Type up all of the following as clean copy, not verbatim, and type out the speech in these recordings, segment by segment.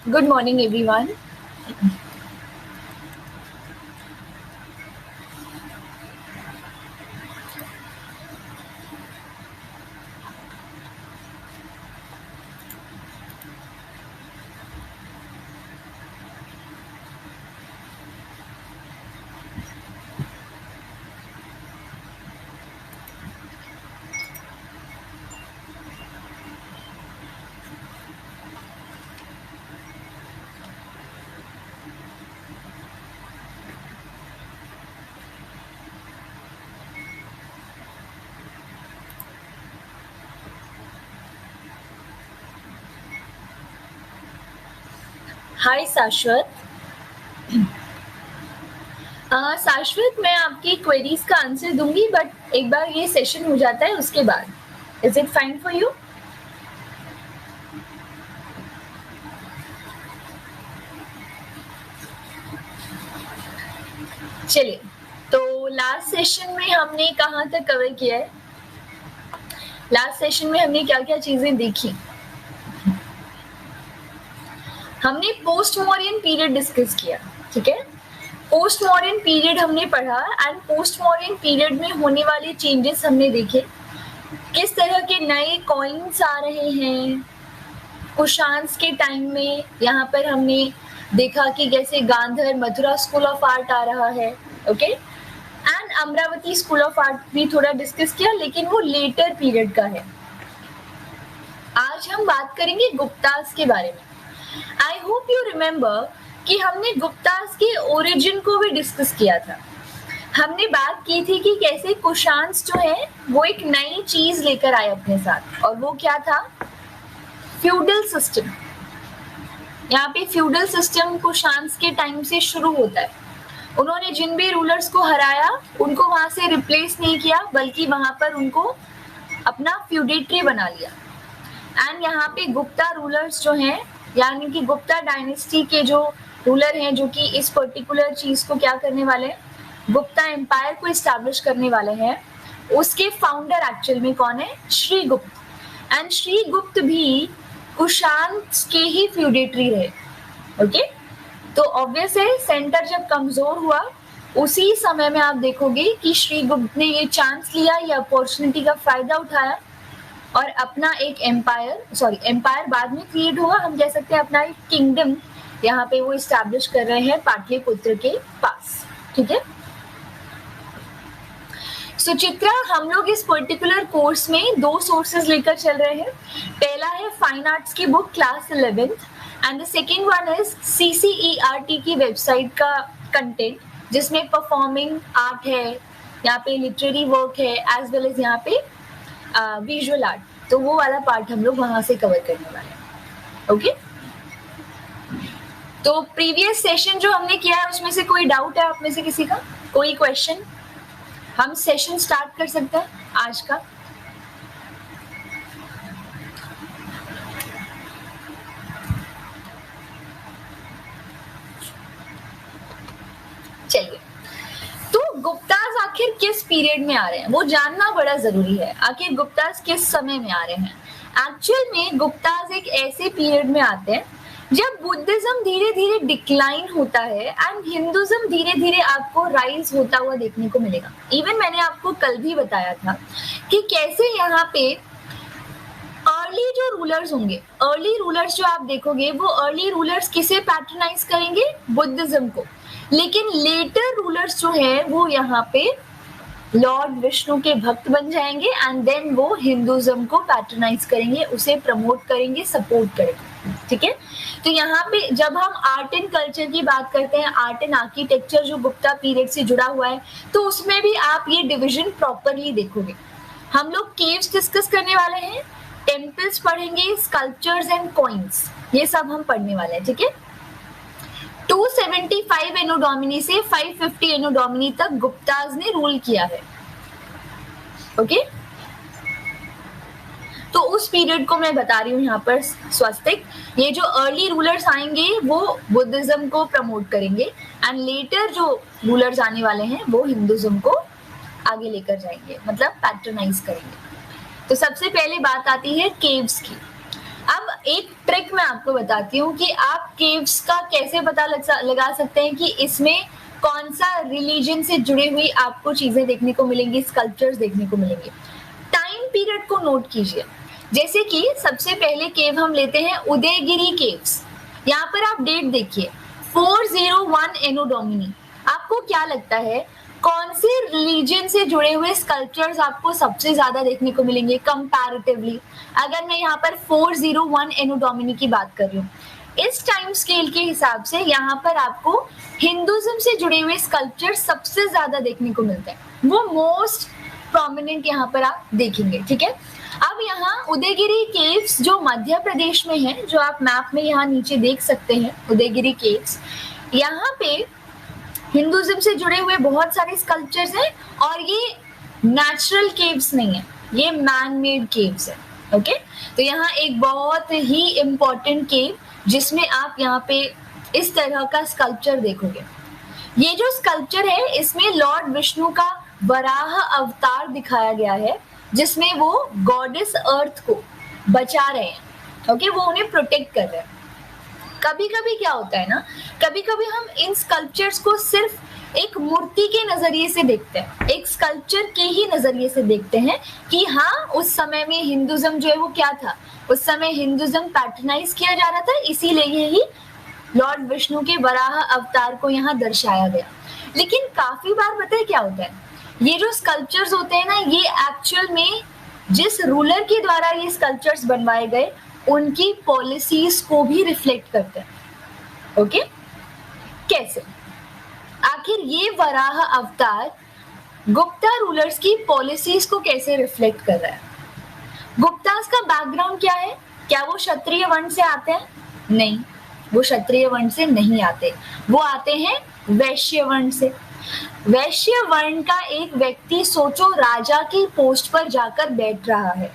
Good morning, everyone. हाय शाश्वत। शाश्वत, मैं आपकी क्वेरीज का आंसर दूंगी, बट एक बार ये सेशन हो जाता है उसके बाद। Is it fine for you? चलिए, तो लास्ट सेशन में हमने कहाँ तक कवर किया है? लास्ट सेशन में हमने क्या क्या चीजें देखी? हमने पोस्ट मॉडर्न पीरियड डिस्कस किया, ठीक है। पोस्ट मॉडर्न पीरियड हमने पढ़ा एंड पोस्ट मॉडर्न पीरियड में होने वाले चेंजेस हमने देखे। किस तरह के नए कॉइन्स आ रहे हैं कुशान्स के टाइम में। यहाँ पर हमने देखा कि कैसे Gandhar Mathura school of art आ रहा है, okay. And Amravati school of art भी थोड़ा डिस्कस किया, लेकिन वो लेटर पीरियड का है। आज हम बात करेंगे गुप्तास के बारे में। आई होप यू रिमेम्बर कि हमने गुप्तास के ओरिजिन को भी डिस्कस किया था। हमने बात की थी कि कैसे कुशान्स जो है वो एक नई चीज लेकर आए अपने साथ, और वो क्या था? Feudal system. यहाँ पे फ्यूडल सिस्टम कुशान्स के टाइम से शुरू होता है। उन्होंने जिन भी रूलर्स को हराया उनको वहां से रिप्लेस नहीं किया, बल्कि वहां पर उनको अपना फ्यूडेटरी बना लिया। एंड यहाँ पे गुप्ता रूलर्स जो हैं, यानी कि गुप्ता डायनेस्टी के जो रूलर हैं, जो कि इस पर्टिकुलर चीज को क्या करने वाले हैं, गुप्ता एम्पायर को इस्टेब्लिश करने वाले हैं। उसके फाउंडर एक्चुअल में कौन है? श्रीगुप्त। एंड श्रीगुप्त भी कुशान्स के ही फ्यूडेटरी रहे, ओके। तो ऑब्वियस है, सेंटर जब कमजोर हुआ उसी समय में आप देखोगे कि श्रीगुप्त ने ये चांस लिया, ये अपॉर्चुनिटी का फायदा उठाया और अपना एक एम्पायर बाद में क्रिएट हुआ, हम कह सकते हैं अपना एक किंगडम यहाँ पे वो इस्टेब्लिश कर रहे हैं पाटलिपुत्र के पास, ठीक है। सुचित्रा, हम लोग इस पर्टिकुलर कोर्स में दो सोर्सेज लेकर चल रहे हैं। पहला है फाइन आर्ट्स की book class 11th and the second one is CCERT की वेबसाइट का कंटेंट, जिसमें परफॉर्मिंग आर्ट है, यहाँ पे लिटरेरी वर्क है, एज वेल एज यहाँ पे विजुअल आर्ट। तो वो वाला पार्ट हम लोग वहां से कवर करने वाले हैं, ओके। तो प्रीवियस सेशन जो हमने किया है उसमें से कोई डाउट है आप में से किसी का? कोई क्वेश्चन? हम सेशन स्टार्ट कर सकते हैं आज का। चलिए, तो गुप्तास आखिर किस पीरियड में आ रहे हैं वो जानना बड़ा जरूरी है। आखिर गुप्तास किस समय में आ रहे हैं? एक्चुअल में गुप्तास एक ऐसे पीरियड में आते हैं जब बुद्धिज्म धीरे धीरे डिक्लाइन होता है एंड हिंदुज्म धीरे धीरे आपको राइज होता हुआ देखने को मिलेगा। इवन मैंने आपको कल भी बताया था कि कैसे यहाँ पे अर्ली जो रूलर्स होंगे, अर्ली रूलर्स जो आप देखोगे, वो अर्ली रूलर्स किसे पैट्रनाइज करेंगे? बुद्धिज्म को। लेकिन लेटर रूलर्स जो है वो यहाँ पे लॉर्ड विष्णु के भक्त बन जाएंगे एंड देन वो हिंदुज्म को पैट्रनाइज करेंगे, उसे प्रमोट करेंगे, सपोर्ट करेंगे, ठीक है। तो यहाँ पे जब हम आर्ट एंड कल्चर की बात करते हैं, आर्ट एंड आर्किटेक्चर जो गुप्ता पीरियड से जुड़ा हुआ है, तो उसमें भी आप ये डिविजन प्रॉपरली देखोगे। हम लोग केव्स डिस्कस करने वाले हैं, टेम्पल्स पढ़ेंगे, स्कल्पचर्स एंड कॉइन्स, ये सब हम पढ़ने वाले हैं, ठीक है। 275 एनो डोमिनी से 550 एनो डोमिनी तक गुप्ताज ने रूल किया है, ओके। तो उस पीरियड को मैं बता रही हूँ यहाँ पर स्वस्तिक। ये जो अर्ली रूलर्स आएंगे वो बुद्धिज्म को प्रमोट करेंगे एंड लेटर जो रूलर्स आने वाले हैं वो हिंदुज्म को आगे लेकर जाएंगे, मतलब पैट्रनाइज करेंगे। तो सबसे पहले बात आती है केव्स की। अब एक ट्रिक मैं आपको बताती हूँ कि आप केव्स का कैसे पता लगा सकते हैं कि इसमें कौन सा रिलीजन से जुड़ी हुई आपको चीजें देखने को मिलेंगी, स्कल्पचर्स देखने को मिलेंगे। टाइम पीरियड को नोट कीजिए। जैसे कि सबसे पहले केव हम लेते हैं उदयगिरी केव्स। यहाँ पर आप डेट देखिए 401 एनो डोमिनी। आपको क्या लगता है कौन से रिलीजन से जुड़े हुए स्कल्पचर्स आपको सबसे ज्यादा देखने को मिलेंगे कंपैरेटिवली? अगर मैं यहाँ पर 401 एनो डोमिनी की बात कर रही हूँ, इस टाइम स्केल के हिसाब से यहाँ पर आपको हिंदुइज्म से जुड़े हुए स्कल्पचर सबसे ज्यादा देखने को मिलते हैं, वो मोस्ट प्रोमिनेंट यहाँ पर आप देखेंगे। ठीक है, अब यहाँ उदयगिरी केव्स जो मध्य प्रदेश में है, जो आप मैप में यहाँ नीचे देख सकते हैं, उदयगिरी केव्स, यहाँ पे हिंदुइज्म से जुड़े हुए बहुत सारे स्कल्पचर्स हैं और ये नेचुरल केव्स नहीं है, ये मैन मेड केव्स है। ओके, तो यहाँ एक बहुत ही इम्पोर्टेंट केव जिसमें आप यहाँ पे इस तरह का स्कल्पचर देखोगे। ये जो स्कल्पचर है इसमें लॉर्ड विष्णु का वराह अवतार दिखाया गया है, जिसमें वो गॉडेस अर्थ को बचा रहे हैं। ओके, वो उन्हें प्रोटेक्ट कर रहे हैं। कभी कभी क्या होता है ना, कभी कभी हम इन स्कल्पचर्स को सिर्फ एक मूर्ति के नजरिए से देखते हैं, एक स्कल्पचर के ही नजरिए से देखते हैं कि हाँ उस समय में हिंदुइज्म जो है वो क्या था, उस समय हिंदुइज्म पैट्रनाइज किया जा रहा था, इसीलिए ही लॉर्ड विष्णु के वराह अवतार को यहाँ दर्शाया गया। लेकिन काफी बार पता है क्या होता है, ये जो स्कल्पचर्स होते हैं ना, ये एक्चुअल में जिस रूलर के द्वारा ये स्कल्पचर्स बनवाए गए उनकी पॉलिसीज को भी रिफ्लेक्ट करते हैं। ओके, कैसे? आखिर ये वराह अवतार गुप्ता रूलर्स की पॉलिसीज को कैसे रिफ्लेक्ट कर रहा है? गुप्तास का बैकग्राउंड क्या है? क्या वो क्षत्रिय वर्ण से आते हैं? नहीं, वो क्षत्रिय वर्ण से नहीं आते, वो आते हैं वैश्य वर्ण से। वैश्य वर्ण का एक व्यक्ति सोचो राजा की पोस्ट पर जाकर बैठ रहा है,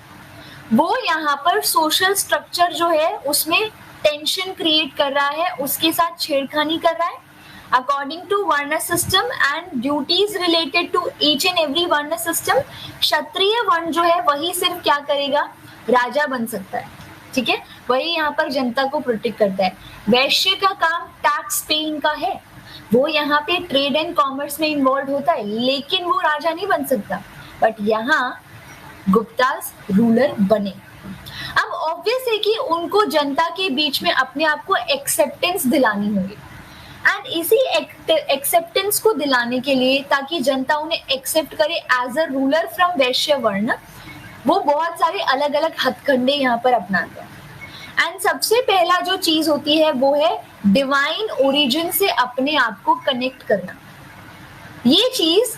वो यहाँ पर सोशल स्ट्रक्चर जो है उसमें टेंशन क्रिएट कर रहा है, उसके साथ छेड़खानी कर रहा है। According to varna system and duties related to each and every varna system, क्षत्रिय वर्ण जो है वही सिर्फ क्या करेगा, राजा बन सकता है। ठीक है, वही यहाँ पर जनता को प्रोटेक्ट करता है। वैश्य का काम टैक्स पेइंग का है, वो यहाँ पे ट्रेड एंड कॉमर्स में इन्वॉल्व होता है, लेकिन वो राजा नहीं बन सकता। बट यहाँ गुप्तास रूलर बने। अब ऑब्वियस है कि उनको जनता के बीच में अपने आप को एक्सेप्टेंस दिलानी होगी, एंड इसी एक्सेप्टेंस को दिलाने के लिए, ताकि जनता उन्हें एक्सेप्ट करे एज अ रूलर फ्रॉम वैश्य वर्ण, वो बहुत सारे अलग अलग हथकंडे यहाँ पर अपनाते हैं। एंड सबसे पहला जो चीज होती है वो है डिवाइन ओरिजिन से अपने आप को कनेक्ट करना। ये चीज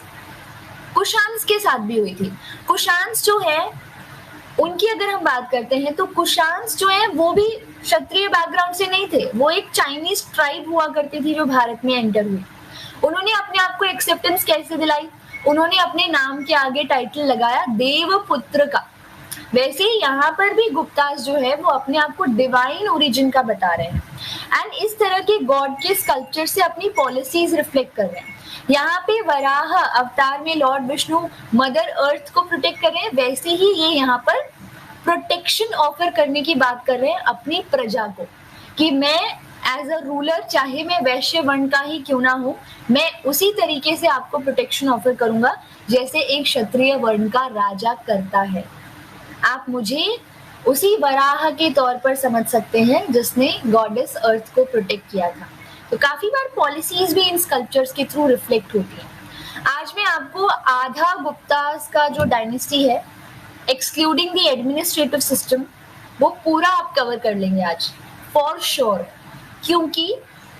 कुशान्स के साथ भी हुई थी। कुशान्स जो है उनकी अगर हम बात करते हैं तो कुशान्स जो है वो भी क्षत्रिय बैकग्राउंड से नहीं थे, वो एक चाइनीज ट्राइब हुआ करती थी जो भारत में एंटर हुई। उन्होंने अपने आप को एक्सेप्टेंस कैसे दिलाई? उन्होंने अपने नाम के आगे टाइटल लगाया देवपुत्र का। वैसे ही यहाँ पर भी गुप्तास जो है वो अपने आप को डिवाइन ओरिजिन का बता रहे हैं, एंड इस तरह के गॉड के स्कल्पचर से अपनी पॉलिसीज रिफ्लेक्ट कर रहे हैं। यहाँ पे वराह अवतार में लॉर्ड विष्णु मदर अर्थ को प्रोटेक्ट कर रहे हैं, वैसे ही ये यहाँ पर प्रोटेक्शन ऑफर करने की बात कर रहे हैं अपनी प्रजा को, कि मैं एज अ रूलर, चाहे मैं वैश्य वर्ण का ही क्यों ना हूँ, मैं उसी तरीके से आपको प्रोटेक्शन ऑफर करूंगा जैसे एक क्षत्रिय वर्ण का राजा करता है। आप मुझे उसी वराह के तौर पर समझ सकते हैं जिसने गॉडेस अर्थ को प्रोटेक्ट किया था। तो काफी बार पॉलिसीज भी इन स्कल्पचर्स के थ्रू रिफ्लेक्ट होती हैं। आज मैं आपको आधा गुप्तास का जो डायनेस्टी है, एक्सक्लूडिंग द एडमिनिस्ट्रेटिव सिस्टम, वो पूरा आप कवर कर लेंगे आज फॉर श्योर, क्योंकि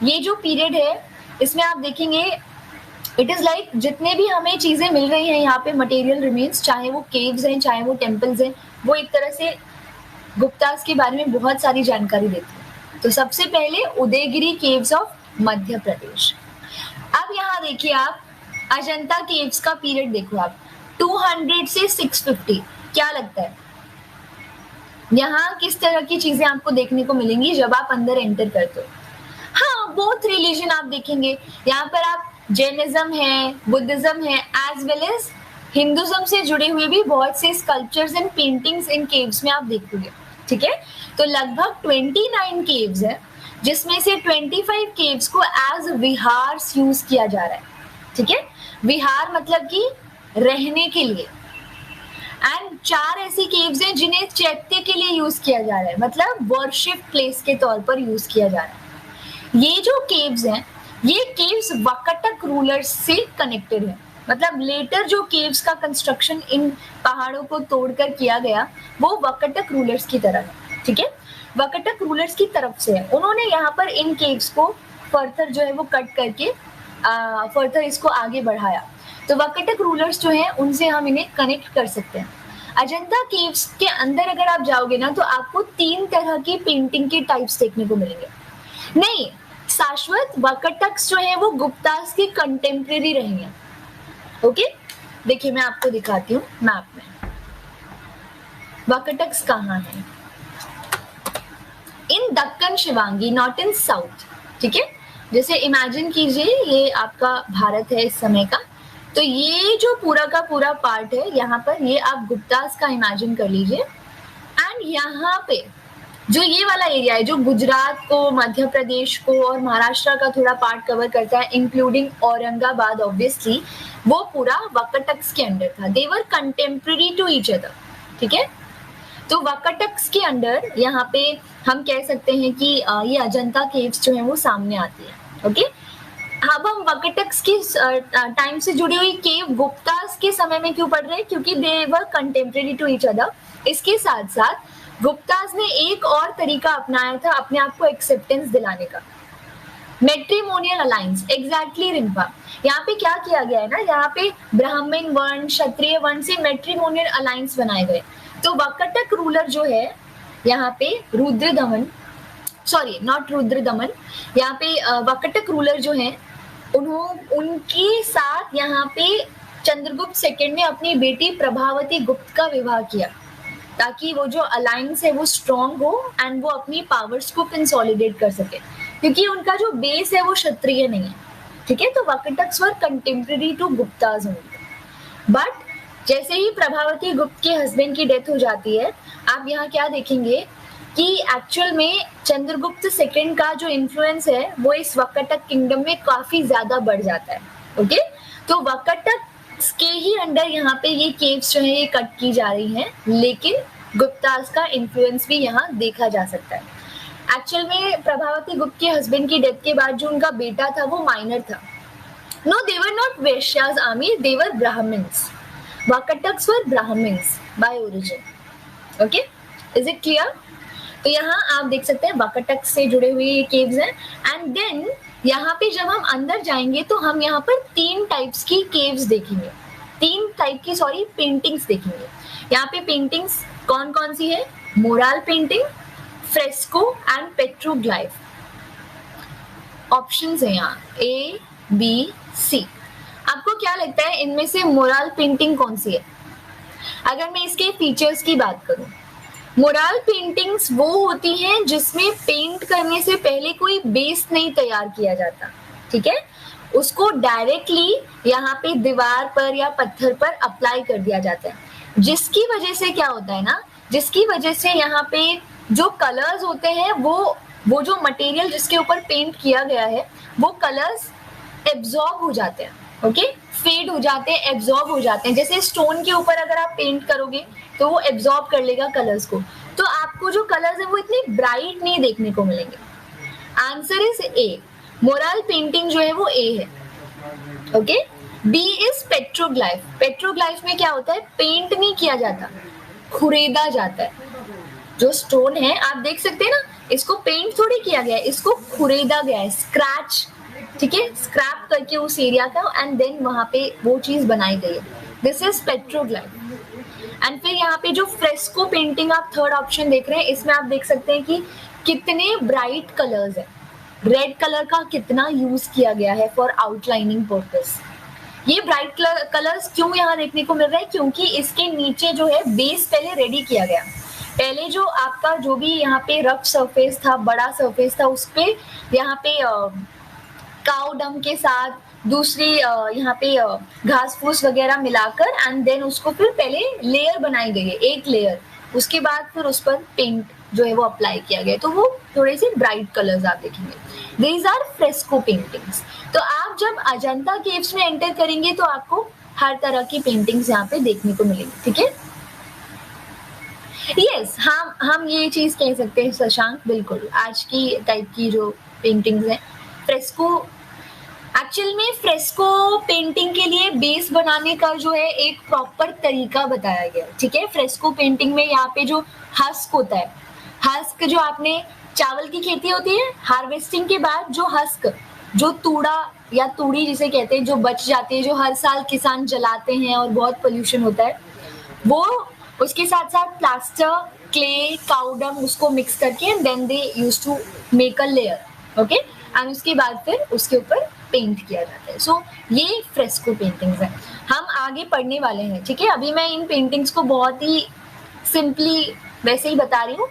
ये जो पीरियड है इसमें आप देखेंगे इट इज लाइक जितने भी हमें चीजें मिल रही हैं यहाँ पे, मटेरियल रिमेन्स, चाहे वो केव्स हैं चाहे वो टेम्पल्स हैं, वो एक तरह से गुप्तास के बारे में बहुत सारी जानकारी देती है। तो सबसे पहले उदयगिरी केव्स ऑफ मध्य प्रदेश। अब यहाँ देखिए आप अजंता केव्स का पीरियड देखो आप 200 से 650, क्या लगता है यहाँ किस तरह की चीजें आपको देखने को मिलेंगी जब आप अंदर एंटर करते हो? हाँ, बोथ रिलीजन आप देखेंगे यहाँ पर, आप जैनिज्म है, बुद्धिज्म है, एज वेल एज हिंदुज्म से जुड़े हुए भी बहुत से sculptures and paintings in caves में आप देखोगे। ठीक है। तो लगभग 29 केव्स है, जिसमें से 25 केव्स को एज विहार्स यूज किया जा रहा है, ठीक है। विहार मतलब कि रहने के लिए। एंड 4 ऐसी केव्स हैं जिन्हें चैत्य के लिए यूज किया जा रहा है, मतलब वर्शिप प्लेस के तौर पर यूज किया जा रहा है। ये जो केव्स हैं, ये केव्स वकटक रूलर्स से कनेक्टेड है, मतलब लेटर जो केव्स का कंस्ट्रक्शन इन पहाड़ों को तोड़कर किया गया वो वकटक रूलर्स की तरह है, ठीक है। वकटक रूलर्स की तरफ से है, उन्होंने यहाँ पर इन केव्स को फर्दर जो है वो कट करके फर्दर इसको आगे बढ़ाया। तो वकटक रूलर्स जो हैं उनसे हम इन्हें कनेक्ट कर सकते हैं। अजंता केव्स के अंदर अगर आप जाओगे ना तो आपको 3 तरह की पेंटिंग के टाइप्स देखने को मिलेंगे। नहीं, शाश्वत वकटक्स जो है वो गुप्तास के कंटेम्प्रेरी रहेंगे। ओके, देखिए मैं आपको दिखाती हूँ मैप में वकटक्स कहाँ है। In Deccan Shivangi, not in south, ठीक है। जैसे इमेजिन कीजिए ये आपका भारत है इस समय का, तो ये जो पूरा का पूरा पार्ट है यहाँ पर, ये आप गुप्तास का इमेजिन कर लीजिए। एंड यहाँ पे जो ये वाला एरिया है जो गुजरात को, मध्य प्रदेश को और महाराष्ट्र का थोड़ा पार्ट कवर करता है, इंक्लूडिंग औरंगाबाद ऑब्वियसली, वो पूरा वकटक्स के अंडर था। दे वर कंटेम्प्रेरी टू ईच अदर, ठीक है। तो वकटक्स के अंडर यहाँ पे हम कह सकते हैं कि ये अजंता केव्स जो है वो सामने आती है। ओके, अब हम वकटक्स की टाइम से जुड़ी हुई केव गुप्तास के समय में क्यों पढ़ रहे हैं, क्योंकि दे वर कंटेम्प्रेरी टू ईच अदर। इसके साथ साथ गुप्तास ने एक और तरीका अपनाया था अपने आप को एक्सेप्टेंस दिलाने का, मैट्रिमोनियल अलायंस। एग्जैक्टली रिंपा, यहाँ पे क्या किया गया है ना, यहाँ पे ब्राह्मण वर्ण, क्षत्रिय वर्ण से मैट्रिमोनियल अलायंस बनाए गए। तो वकटक रूलर जो है यहाँ पे रुद्रदमन, सॉरी नॉट रुद्रदमन, यहाँ पे वकटक रूलर जो है उनके साथ यहाँ पे चंद्रगुप्त सेकंड ने अपनी बेटी प्रभावती गुप्त का विवाह किया, ताकि वो जो अलायंस है वो स्ट्रॉन्ग हो एंड वो अपनी पावर्स को कंसोलिडेट कर सके, क्योंकि उनका जो बेस है वो क्षत्रिय नहीं है, ठीक है। तो Vakatakas were contemporary to Guptas only. But जैसे ही प्रभावती गुप्त के हस्बैंड की डेथ हो जाती है, आप यहाँ क्या देखेंगे कि एक्चुअल में चंद्रगुप्त सेकंड का जो इन्फ्लुएंस है वो इस वकटक किंगडम में काफी ज्यादा बढ़ जाता है। ओके, तो वकटक के ही अंडर यहाँ पे ये केव्स जो है ये कट की जा रही हैं, लेकिन गुप्तास का इन्फ्लुएंस भी यहाँ देखा जा सकता है। एक्चुअल में प्रभावती गुप्त के हस्बैंड की डेथ के बाद जो उनका बेटा था वो माइनर था। No, they were not Vaishyas army, they were Brahmins. Vakatakas were Brahmins by origin. Okay, is it clear? तो यहाँ आप देख सकते हैं वकटक से जुड़े हुए ये केव्स हैं। एंड देन यहाँ पे जब हम अंदर जाएंगे तो हम यहाँ पर 3 टाइप्स की केव्स देखेंगे, 3 टाइप की पेंटिंग्स देखेंगे। यहाँ पे पेंटिंग्स कौन कौन सी है? Mural painting, fresco and petroglyph. Options है यहाँ A, B, C। आपको क्या लगता है इनमें से मोराल पेंटिंग कौन सी है? अगर मैं इसके फीचर्स की बात करूं, मोराल पेंटिंग्स वो होती हैं जिसमें पेंट करने से पहले कोई बेस नहीं तैयार किया जाता, ठीक है। उसको डायरेक्टली यहाँ पे दीवार पर या पत्थर पर अप्लाई कर दिया जाता है, जिसकी वजह से क्या होता है ना, जिसकी वजह से यहाँ पे जो कलर्स होते हैं वो जो मटेरियल जिसके ऊपर पेंट किया गया है वो कलर्स एब्जॉर्ब हो जाते हैं। ओके, फेड हो जाते हैं, एब्जॉर्ब हो जाते हैं। जैसे स्टोन के ऊपर अगर आप पेंट करोगे तो वो एब्जॉर्ब कर लेगा कलर्स को, तो आपको जो कलर्स है वो इतने ब्राइट नहीं देखने को मिलेंगे। Answer is A, mural painting जो है वो ए है। Okay, B is petroglyph. Petroglyph में क्या होता है, पेंट नहीं किया जाता, खुरेदा जाता है। जो स्टोन है आप देख सकते हैं ना, इसको पेंट थोड़ी किया गया है, इसको खुरेदा गया है, स्क्रैच, ठीक है, स्क्रैप करके उस एरिया का, एंड देन वहां पे वो चीज बनाई गई है। This is पेट्रोग्लाइफ। एंड फिर यहाँ पे जो फ्रेस्को पेंटिंग आप थर्ड ऑप्शन देख रहे हैं, इसमें आप देख सकते हैं कि कितने ब्राइट कलर्स है, रेड कलर का कितना यूज किया गया है फॉर आउटलाइनिंग पर्पस। ये ब्राइट कलर्स क्यों यहाँ देखने को मिल रहा है, क्योंकि इसके नीचे जो है बेस पहले रेडी किया गया। पहले जो आपका जो भी यहाँ पे रफ सरफेस था, बड़ा सरफेस था, उस पे यहाँ पे काउ डंग के साथ दूसरी यहाँ पे घास फूस वगैरह मिलाकर एंड देन उसको फिर पहले लेयर बनाई गई है, एक लेयर, उसके बाद फिर उस पर पेंट जो है वो अप्लाई किया गया है, तो वो थोड़े से ब्राइट कलर्स आप देखेंगे. These are fresco paintings. तो आप जब अजंता केव्स में एंटर करेंगे तो आपको हर तरह की पेंटिंग्स यहाँ पे देखने को मिलेंगी. ठीक है, यस, हम ये चीज कह सकते हैं शशांक, बिल्कुल आज की टाइप की जो पेंटिंग्स हैं फ्रेस्को. एक्चुअल में फ्रेस्को पेंटिंग के लिए बेस बनाने का जो है एक प्रॉपर तरीका बताया गया. ठीक है, फ्रेस्को पेंटिंग में यहाँ पे जो हस्क होता है, हस्क जो आपने चावल की खेती होती है, हार्वेस्टिंग के बाद जो हस्क, जो तूड़ा या तूड़ी जिसे कहते हैं, जो बच जाते हैं, जो हर साल किसान जलाते हैं और बहुत पोल्यूशन होता है, वो उसके साथ साथ प्लास्टर, क्ले, काउडंग उसको मिक्स करके and then they used to make a layer. Okay, and उसके बाद फिर उसके ऊपर पेंट किया जाता है. सो ये फ्रेस्को पेंटिंग्स हैं. हम आगे पढ़ने वाले हैं. ठीक है, अभी मैं इन पेंटिंग्स को बहुत ही सिंपली वैसे ही बता रही हूँ.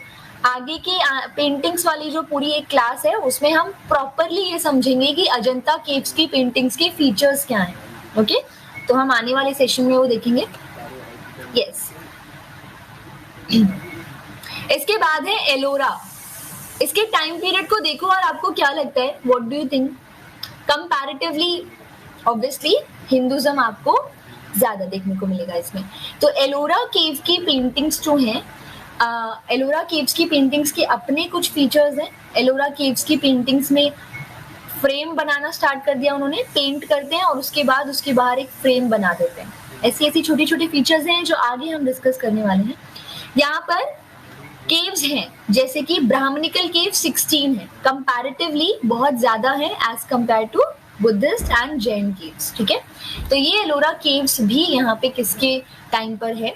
आगे की पेंटिंग्स वाली जो पूरी एक क्लास है उसमें हम प्रॉपरली ये समझेंगे कि अजंता केव्स की पेंटिंग्स के फीचर्स क्या हैं. ओके, तो हम आने वाले सेशन में वो देखेंगे. यस, इसके बाद है एलोरा. इसके टाइम पीरियड को देखो और आपको क्या लगता है, what do you think? Comparatively obviously Hinduism आपको ज्यादा देखने को मिलेगा इसमें. तो एलोरा केव की पेंटिंग्स जो हैं, एलोरा केव्स की पेंटिंग्स के अपने कुछ फीचर्स हैं. एलोरा केव्स की पेंटिंग्स में फ्रेम बनाना स्टार्ट कर दिया उन्होंने, पेंट करते हैं और उसके बाद उसके बाहर एक फ्रेम बना देते हैं. ऐसी ऐसी छोटी छोटी फीचर्स हैं जो आगे हम डिस्कस करने वाले हैं. यहाँ पर केव्स हैं जैसे कि ब्राह्मणिकल केव 16 है, कंपैरेटिवली बहुत ज्यादा है as compare to Buddhist and Jain caves. ठीक है, तो ये एलोरा केव्स भी यहाँ पे किसके टाइम पर है?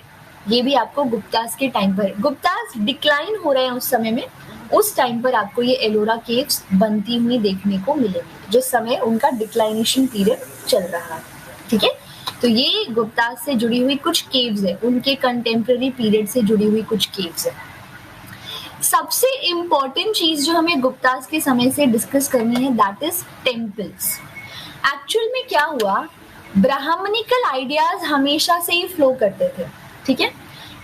ये भी आपको गुप्तास के टाइम पर. गुप्तास डिक्लाइन हो रहे हैं उस समय में, उस टाइम पर आपको ये एलोरा केव्स बनती हुई देखने को मिलेगी, जो समय उनका डिक्लाइनेशन पीरियड चल रहा है. ठीक है, तो ये गुप्तास से जुड़ी हुई कुछ केव्स है, उनके कंटेम्प्रेरी पीरियड से जुड़ी हुई कुछ केव्स है. सबसे इंपॉर्टेंट चीज जो हमें गुप्तास के समय से डिस्कस करनी है दैट इज टेम्पल्स. एक्चुअल में क्या हुआ, ब्राह्मणिकल आइडियाज हमेशा से ही फ्लो करते थे. ठीक है,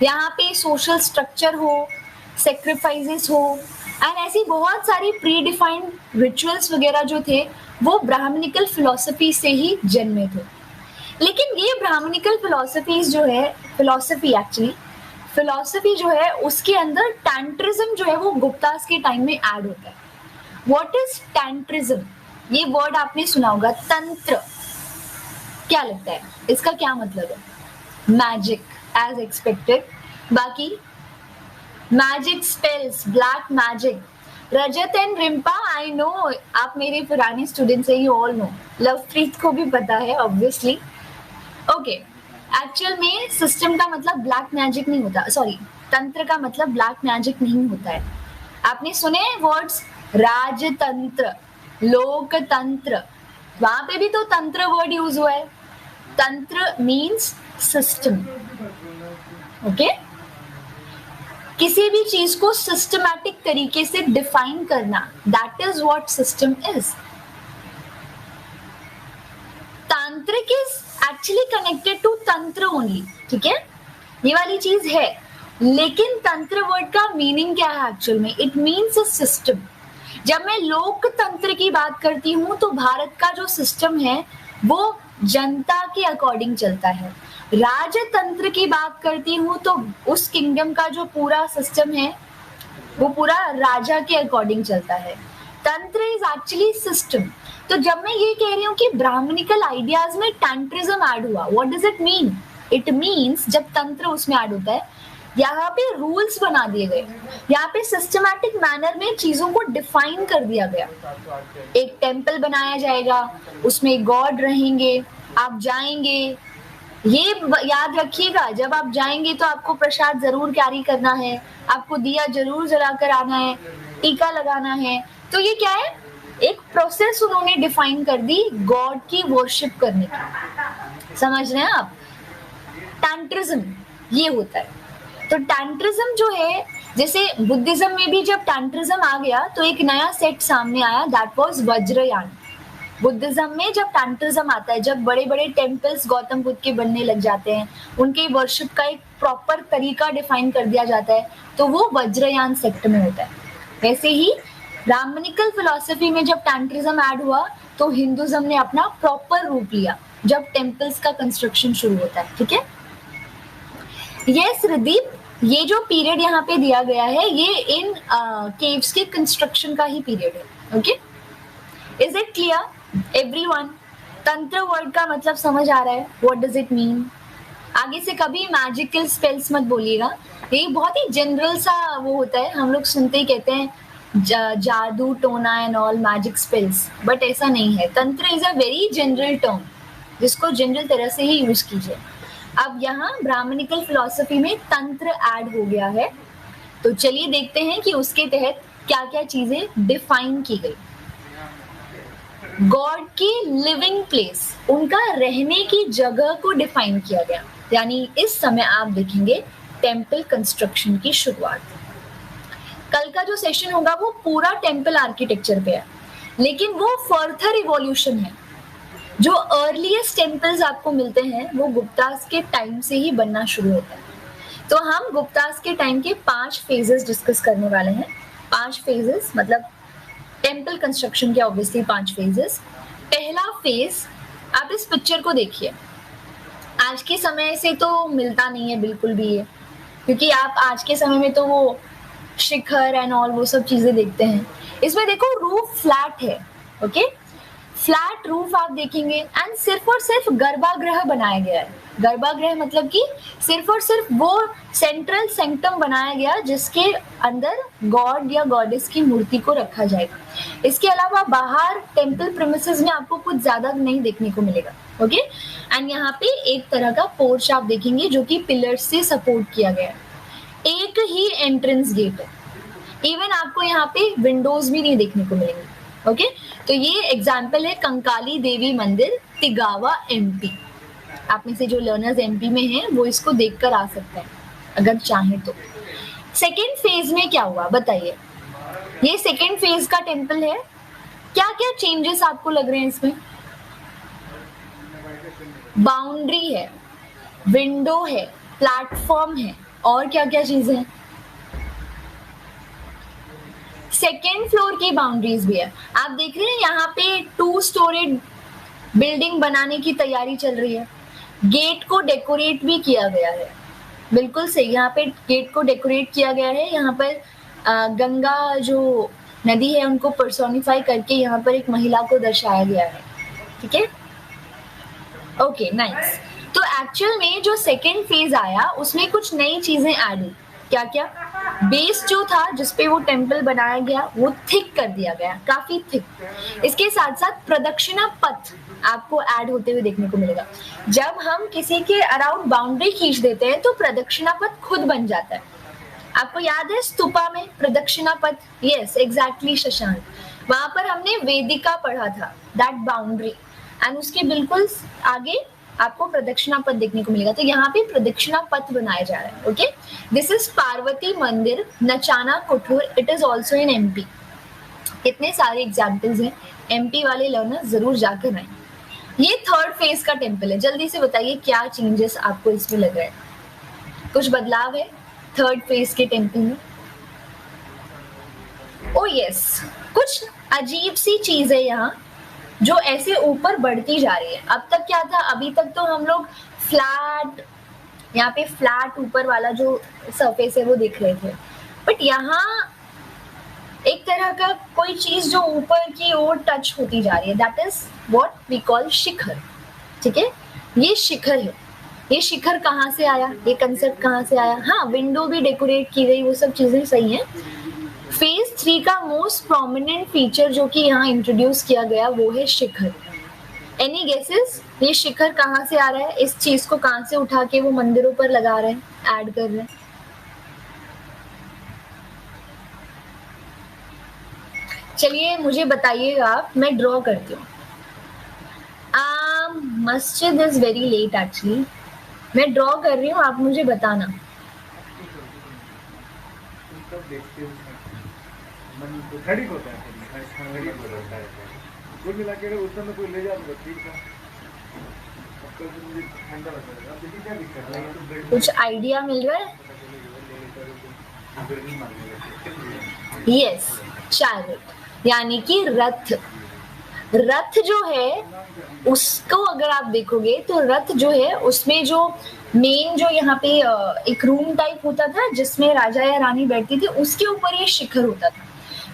यहाँ पे सोशल स्ट्रक्चर हो, सेक्रीफाइसेस हो एंड ऐसी बहुत सारी प्री डिफाइंड रिचुअल्स वगैरह जो थे वो ब्राह्मणिकल फिलॉसफी से ही जन्मे थे. लेकिन ये ब्राह्मणिकल फिलॉसफीज जो है, फिलॉसफी जो है उसके अंदर टैंट्रिज्म जो है वो गुप्तास के टाइम में ऐड होता है. What is tantrism? ये वर्ड आपने सुना होगा, तंत्र. क्या लगता है इसका क्या मतलब है? Magic as expected. बाकी magic spells, black magic. Rajat and Rimpa, I know आप मेरे पुराने स्टूडेंट्स हैं, यू ऑल नो. लवप्रीत को भी पता है ऑब्वियसली. ओके, एक्चुअल में सिस्टम का मतलब ब्लैक मैजिक नहीं होता, सॉरी तंत्र का मतलब ब्लैक मैजिक नहीं होता है. आपने सुने वर्ड्स राजतंत्र, लोकतंत्र, वहां पे भी तो तंत्र वर्ड यूज हुआ है. तंत्र मीन्स सिस्टम. ओके, किसी भी चीज को सिस्टमैटिक तरीके से डिफाइन करना, that is what system is. तांत्रिक इज एक्चुअली कनेक्टेड टू तंत्र ओनली. ठीक है, ये वाली चीज है, लेकिन तंत्र वर्ड का मीनिंग क्या है एक्चुअल में? It means a system. जब मैं लोकतंत्र की बात करती हूँ तो भारत का जो सिस्टम है वो जनता के अकॉर्डिंग चलता है. राजतंत्र की बात करती हूँ तो उस किंगडम का जो पूरा सिस्टम है वो पूरा राजा के अकॉर्डिंग चलता है. तंत्र इज एक्चुअली सिस्टम. तो जब मैं ये कह रही हूँ कि ब्राह्मणिकल आइडियाज में टैंट्रिज्म ऐड हुआ, what does it mean? It means जब तंत्र उसमें ऐड होता है, यहाँ पे रूल्स बना दिए गए, यहाँ पे सिस्टमैटिक मैनर में चीजों को डिफाइन कर दिया गया. एक टेम्पल बनाया जाएगा, उसमें गॉड रहेंगे, आप जाएंगे. ये याद रखिएगा, जब आप जाएंगे तो आपको प्रसाद जरूर कैरी करना है, आपको दिया जरूर जलाकर आना है, टीका लगाना है. तो ये क्या है? एक प्रोसेस उन्होंने डिफाइन कर दी गॉड की वर्शिप करने की. समझ रहे हैं आप? टैंट्रिज्म ये होता है. तो टैंट्रिज्म जो है, जैसे बुद्धिज्म में भी जब टैंट्रिज्म आ गया तो एक नया सेट सामने आया, दैट वाज वज्रयान. बुद्धिज्म में जब टैंट्रिज्म आता है, जब बड़े बड़े टेम्पल्स गौतम बुद्ध के बनने लग जाते हैं, उनके वर्शिप का एक प्रॉपर तरीका डिफाइन कर दिया जाता है, तो वो वज्रयान सेक्ट में होता है। वैसे ही ब्राह्मणिकल फिलॉसफी में जब टैंट्रिज्म ऐड हुआ तो हिंदुज्म ने अपना प्रॉपर रूप लिया जब टेम्पल्स का कंस्ट्रक्शन शुरू होता है। ठीक है, यस रिदीप, ये जो पीरियड यहाँ पे दिया गया है ये इन केव्स के कंस्ट्रक्शन का ही पीरियड है। Okay, is it clear everyone? तंत्र वर्ड का मतलब समझ आ रहा है? What does it mean? आगे से कभी मैजिकल स्पेल्स मत बोलिएगा, ये बहुत ही जनरल सा वो होता है, हम लोग सुनते ही कहते हैं जादू टोना and all magic spells, but ऐसा नहीं है। तंत्र is a very general term जिसको जनरल तरह से ही यूज कीजिए। अब यहाँ ब्राह्मणिकल फिलॉसफी में तंत्र ऐड हो गया है, तो चलिए देखते हैं कि उसके तहत क्या क्या चीजें डिफाइन की गई। गॉड की लिविंग प्लेस, उनका रहने की जगह को डिफाइन किया गया, यानी इस समय आप देखेंगे टेम्पल कंस्ट्रक्शन की शुरुआत। कल का जो सेशन होगा वो पूरा टेम्पल आर्किटेक्चर पे है, लेकिन वो फर्दर इवोल्यूशन है। जो अर्लीस्ट टेम्पल्स आपको मिलते हैं वो गुप्तास के टाइम से ही बनना शुरू होता है। तो हम गुप्तास के टाइम के 5 फेजेस डिस्कस करने वाले हैं। 5 फेजेस मतलब टेम्पल कंस्ट्रक्शन के ऑब्वियसली 5 फेजेस। पहला फेज, आप इस पिक्चर को देखिए, आज के समय से तो मिलता नहीं है बिल्कुल भी ये, क्योंकि आप आज के समय में तो वो शिखर एंड ऑल वो सब चीजें देखते हैं। इसमें देखो रूफ फ्लैट है, ओके, फ्लैट रूफ आप देखेंगे एंड सिर्फ और सिर्फ गर्भागृह बनाया गया है। गर्भागृह मतलब कि सिर्फ और सिर्फ वो सेंट्रल सेंक्टम बनाया गया जिसके अंदर गॉड या गॉडेस की मूर्ति को रखा जाएगा। इसके अलावा बाहर टेम्पल प्रीमिसेस में आपको कुछ ज्यादा नहीं देखने को मिलेगा। ओके, एंड यहाँ पे एक तरह का पोर्च आप देखेंगे जो कि पिलर्स से सपोर्ट किया गया है। एक ही एंट्रेंस गेट है, इवन आपको यहाँ पे विंडोज भी नहीं देखने को मिलेंगे। ओके, तो ये एग्जाम्पल है कंकाली देवी मंदिर, तिगावा, एमपी। आप में से जो लर्नर्स एमपी में हैं वो इसको देखकर आ सकते हैं अगर चाहें तो। सेकेंड फेज में क्या हुआ बताइए? ये सेकेंड फेज का टेम्पल है। क्या क्या चेंजेस आपको लग रहे हैं इसमें? बाउंड्री है, विंडो है, प्लेटफॉर्म है, और क्या क्या चीजें हैं? सेकेंड फ्लोर की बाउंड्रीज भी है। आप देख रहे हैं यहाँ पे 2 स्टोरेड बिल्डिंग बनाने की तैयारी चल रही है। गेट को डेकोरेट भी किया गया है, बिल्कुल सही, यहाँ पे गेट को डेकोरेट किया गया है। यहाँ पर गंगा जो नदी है उनको पर्सोनिफाई करके यहाँ पर एक महिला को दर्शाया गया है। ठीक है, ओके नाइस। तो एक्चुअल में जो सेकेंड फेज आया उसमें कुछ नई चीजें ऐड हुई। क्या क्या? बेस जो था जिसपे वो टेम्पल बनाया गया वो थिक कर दिया गया, काफी थिक। इसके साथ साथ प्रदक्षिणा पथ आपको ऐड होते हुए देखने को मिलेगा। जब हम किसी के अराउंड बाउंड्री खींच देते हैं तो प्रदक्षिणा पथ खुद बन जाता है। आपको याद है स्तूपा में प्रदक्षिणा पथ? यस एग्जैक्टली शशांक, वहां पर हमने वेदिका पढ़ा था, दैट बाउंड्री, एंड उसके बिल्कुल आगे आपको प्रदक्षिणा पथ देखने को मिलेगा। तो यहाँ पे प्रदक्षिणा पथ बनाया जा रहा है। Okay, this is Parvati mandir, Nachna Kuthara, it is also in MP. कितने सारे एग्जाम्पल्स हैं, एमपी वाले लर्नर जरूर जाकर आए। ये थर्ड फेज का टेम्पल है। जल्दी से बताइए क्या चेंजेस आपको इसमें लग रहा है? कुछ बदलाव है थर्ड फेज के टेम्पल में? ओ यस, कुछ अजीब सी चीज है यहाँ जो ऐसे ऊपर बढ़ती जा रही है। अब तक क्या था? अभी तक तो हम लोग फ्लैट, यहाँ पे फ्लैट ऊपर वाला जो सरफेस है वो देख रहे थे, बट यहाँ एक तरह का कोई चीज जो ऊपर की ओर टच होती जा रही है, that is what we call shikhar. ठीक है, ये शिखर है। ये शिखर कहाँ से आया? ये कंसेप्ट कहाँ से आया? हाँ, विंडो भी डेकोरेट की गई, वो सब चीजें सही हैं। फेज 3 का मोस्ट प्रोमिनेंट फीचर जो कि यहाँ इंट्रोड्यूस किया गया वो है शिखर। Any guesses? ये शिखर कहाँ से आ रहा है? इस चीज को कहाँ से उठा के वो मंदिरों पर लगा रहे हैं, ऐड कर रहे हैं? चलिए मुझे बताइएगा आप, मैं ड्रॉ करती हूँ। मस्जिद इज वेरी लेट एक्चुअली, मैं ड्रॉ कर रही हूँ, आप मुझे बताना। कुल मिला के उतना में कोई ले जाओ तो ठीक था। कल से मुझे ठंडा लग रहा है। अब देखिए क्या दिक्कत है, तो बेड कुछ आइडिया मिल रहा है? यस, चैरिट यानी कि रथ। रथ जो है उसको अगर आप देखोगे तो रथ जो है उसमें जो मेन जो यहाँ पे एक रूम टाइप होता था जिसमें राजा या रानी बैठती थी, उसके ऊपर ये शिखर होता था।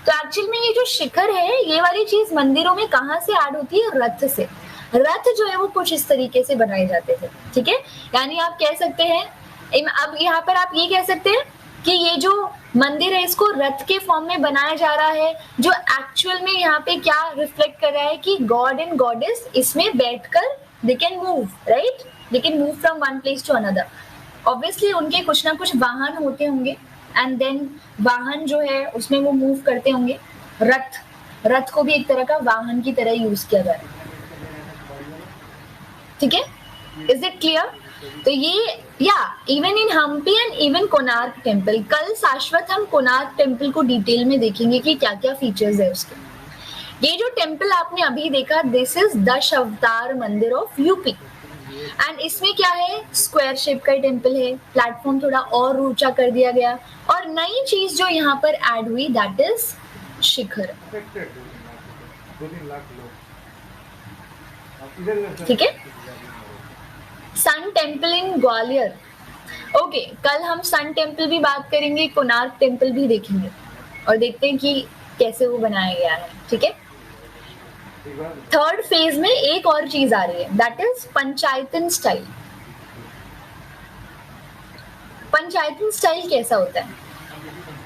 तो एक्चुअल में ये जो शिखर है, ये वाली चीज मंदिरों में कहाँ से ऐड होती है? रथ से। रथ जो है वो कुछ इस तरीके से बनाए जाते थे, ठीक है। यानी आप कह सकते हैं, अब यहाँ पर आप ये कह सकते हैं कि ये जो मंदिर है इसको रथ के फॉर्म में बनाया जा रहा है, जो एक्चुअल में यहाँ पे क्या रिफ्लेक्ट कर रहा है कि गॉड एंड गॉडेस इसमें बैठकर they can move, right, they can move from one place to another. Obviously उनके कुछ ना कुछ वाहन होते होंगे एंड देन वाहन जो है उसमें वो मूव करते होंगे। रथ, रथ को भी एक तरह का वाहन की तरह यूज किया जा रहा है, ठीक है। Is it clear? तो ये या even in Hampi and even Konark temple, कल शाश्वत हम कोणार्क टेम्पल को डिटेल में देखेंगे कि क्या क्या फीचर्स है उसके। ये जो टेम्पल आपने अभी देखा, दिस इज दश अवतार मंदिर ऑफ यूपी एंड इसमें क्या है, स्क्वायर शेप का टेम्पल है, प्लेटफॉर्म थोड़ा और ऊंचा कर दिया गया और नई चीज जो यहाँ पर ऐड हुई दैट इज शिखर, ठीक है। Sun temple in Gwalior, okay, कल हम सन टेम्पल भी बात करेंगे, कोणार्क टेम्पल भी देखेंगे और देखते हैं कि कैसे वो बनाया गया है, ठीक है। थर्ड फेज में एक और चीज आ रही है that is Panchayatana style. Panchayatana style कैसा होता है?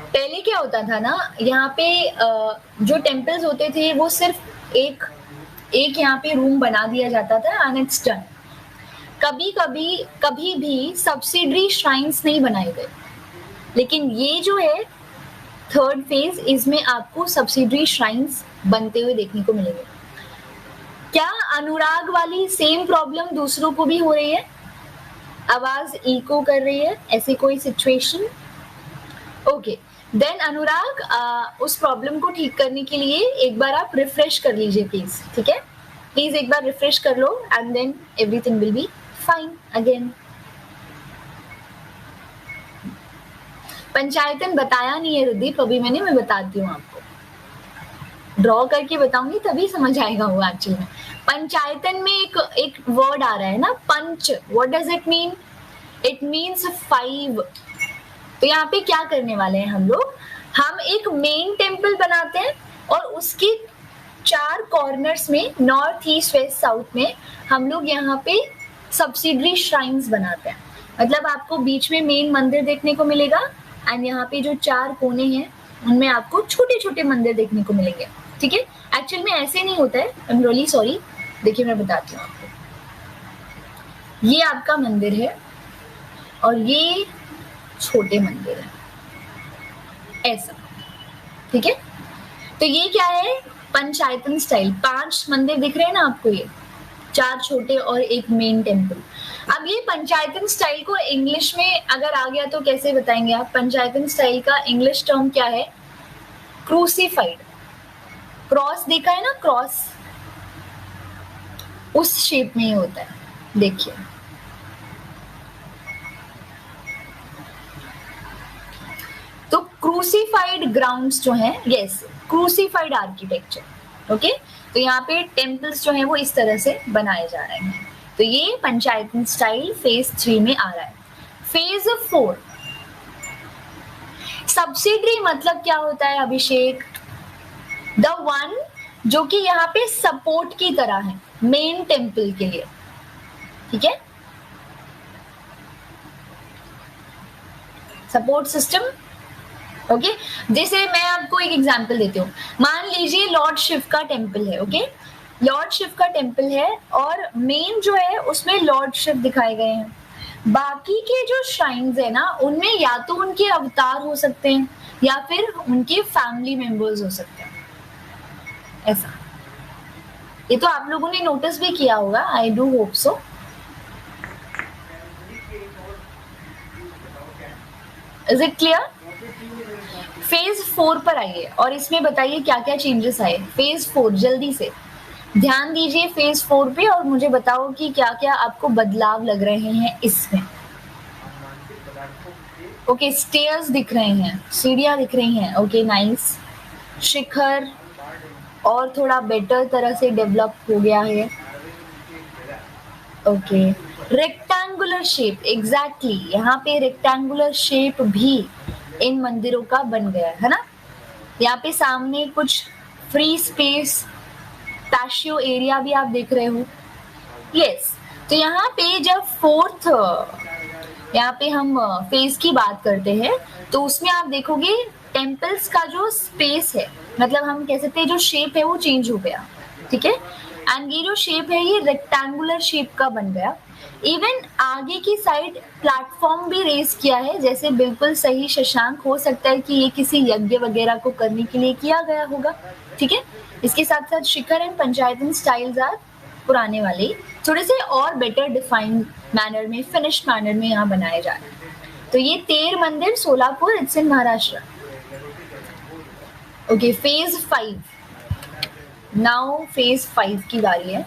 पहले क्या होता था ना, यहाँ पे जो टेम्पल्स होते थे वो सिर्फ एक यहाँ पे रूम बना दिया जाता था एंड इट्स डन। कभी भी सब्सिडरी श्राइन्स नहीं बनाए गए, लेकिन ये जो है थर्ड फेज, इसमें आपको सब्सिडरी श्राइन्स बनते हुए देखने को मिलेंगे। क्या अनुराग वाली सेम प्रॉब्लम दूसरों को भी हो रही है? आवाज इको कर रही है, ऐसी कोई सिचुएशन? ओके, देन अनुराग उस प्रॉब्लम को ठीक करने के लिए एक बार आप रिफ्रेश कर लीजिए प्लीज, ठीक है। प्लीज एक बार रिफ्रेश कर लो and then everything will be fine again. Panchayatan बताया नहीं है रुदीप अभी मैंने, मैं बताती हूँ आपको, ड्रॉ करके बताऊंगी तभी समझ आएगा वो एक्चुअली में। पंचायतन में एक वर्ड आ रहा है ना, panch, what does it mean? It means 5। तो यहाँ पे क्या करने वाले हैं हम लोग, हम एक मेन टेम्पल बनाते हैं और उसके 4 कॉर्नर्स में, नॉर्थ ईस्ट वेस्ट साउथ में, हम लोग यहाँ पे सब्सिडरी श्राइन्स बनाते हैं। मतलब आपको बीच में मेन मंदिर देखने को मिलेगा एंड यहाँ पे जो 4 कोने हैं उनमें आपको छोटे छोटे मंदिर देखने को मिलेंगे, ठीक है। एक्चुअल में ऐसे नहीं होता है, आई एम रियली सॉरी। देखिए मैं बताती हूँ आपको, ये आपका मंदिर है और ये छोटे मंदिर है, ऐसा, ठीक है। तो ये क्या है, पंचायतन स्टाइल। 5 मंदिर दिख रहे हैं ना आपको, ये 4 छोटे और एक मेन टेम्पल। अब ये पंचायतन स्टाइल को इंग्लिश में अगर आ गया तो कैसे बताएंगे आप? पंचायतन स्टाइल का इंग्लिश टर्म क्या है? क्रूसीफाइड। क्रॉस देखा है ना, क्रॉस, उस शेप में ही होता है, देखिए। तो क्रूसीफाइड ग्राउंड्स जो हैं, यस, क्रूसीफाइड आर्किटेक्चर, ओके। तो यहाँ पे टेम्पल्स जो हैं वो इस तरह से बनाए जा रहे हैं। तो ये पंचायतन स्टाइल फेज 3 में आ रहा है। फेज 4, सब्सिडरी मतलब क्या होता है अभिषेक? द वन जो कि यहाँ पे सपोर्ट की तरह है मेन टेम्पल के लिए, ठीक है, सपोर्ट सिस्टम, ओके। जैसे मैं आपको एक एग्जांपल देती हूँ, मान लीजिए लॉर्ड शिव का टेम्पल है, ओके। लॉर्ड शिव का टेम्पल है और मेन जो है उसमें लॉर्ड शिव दिखाए गए हैं। बाकी के जो श्राइन्स है ना, उनमें या तो उनके अवतार हो सकते हैं या फिर उनके फैमिली मेंबर्स हो सकते हैं, ऐसा। ये तो आप लोगों ने नोटिस भी किया होगा, I do hope so. Is it clear? Phase 4 पर आइए और इसमें बताइए क्या क्या चेंजेस आए। फेज 4 जल्दी से, ध्यान दीजिए फेज 4 पे और मुझे बताओ कि क्या क्या आपको बदलाव लग रहे हैं इसमें। ओके, स्टेयर्स दिख रहे हैं, सीढ़ियां दिख रही हैं। Okay nice. शिखर और थोड़ा बेटर तरह से डेवलप हो गया है। ओके, रेक्टेंगुलर शेप, एग्जैक्टली यहाँ पे रेक्टेंगुलर शेप भी इन मंदिरों का बन गया है ना। यहाँ पे सामने कुछ फ्री स्पेस पैशियो एरिया भी आप देख रहे हो। यस, तो यहाँ पे जब फोर्थ यहाँ पे हम फेज की बात करते हैं तो उसमें आप देखोगे टेम्पल्स का जो स्पेस है, मतलब हम कह सकते हैं जो शेप है वो चेंज हो गया, ठीक है। एंड ये जो शेप है ये रेक्टेंगुलर शेप का बन गया। इवन आगे की साइड प्लेटफॉर्म भी रेज किया है, जैसे बिल्कुल सही शशांक, हो सकता है कि ये किसी यज्ञ वगैरह को करने के लिए किया गया होगा, ठीक है। इसके साथ साथ शिखर एंड पंचायतन स्टाइल्स आर पुराने वाले थोड़े से और बेटर डिफाइंड मैनर में, फिनिश्ड मैनर में यहाँ बनाए जा रहे हैं। तो ये तेर मंदिर Solapur, it's in Maharashtra. Okay, phase 5 now, phase 5 की बारी है।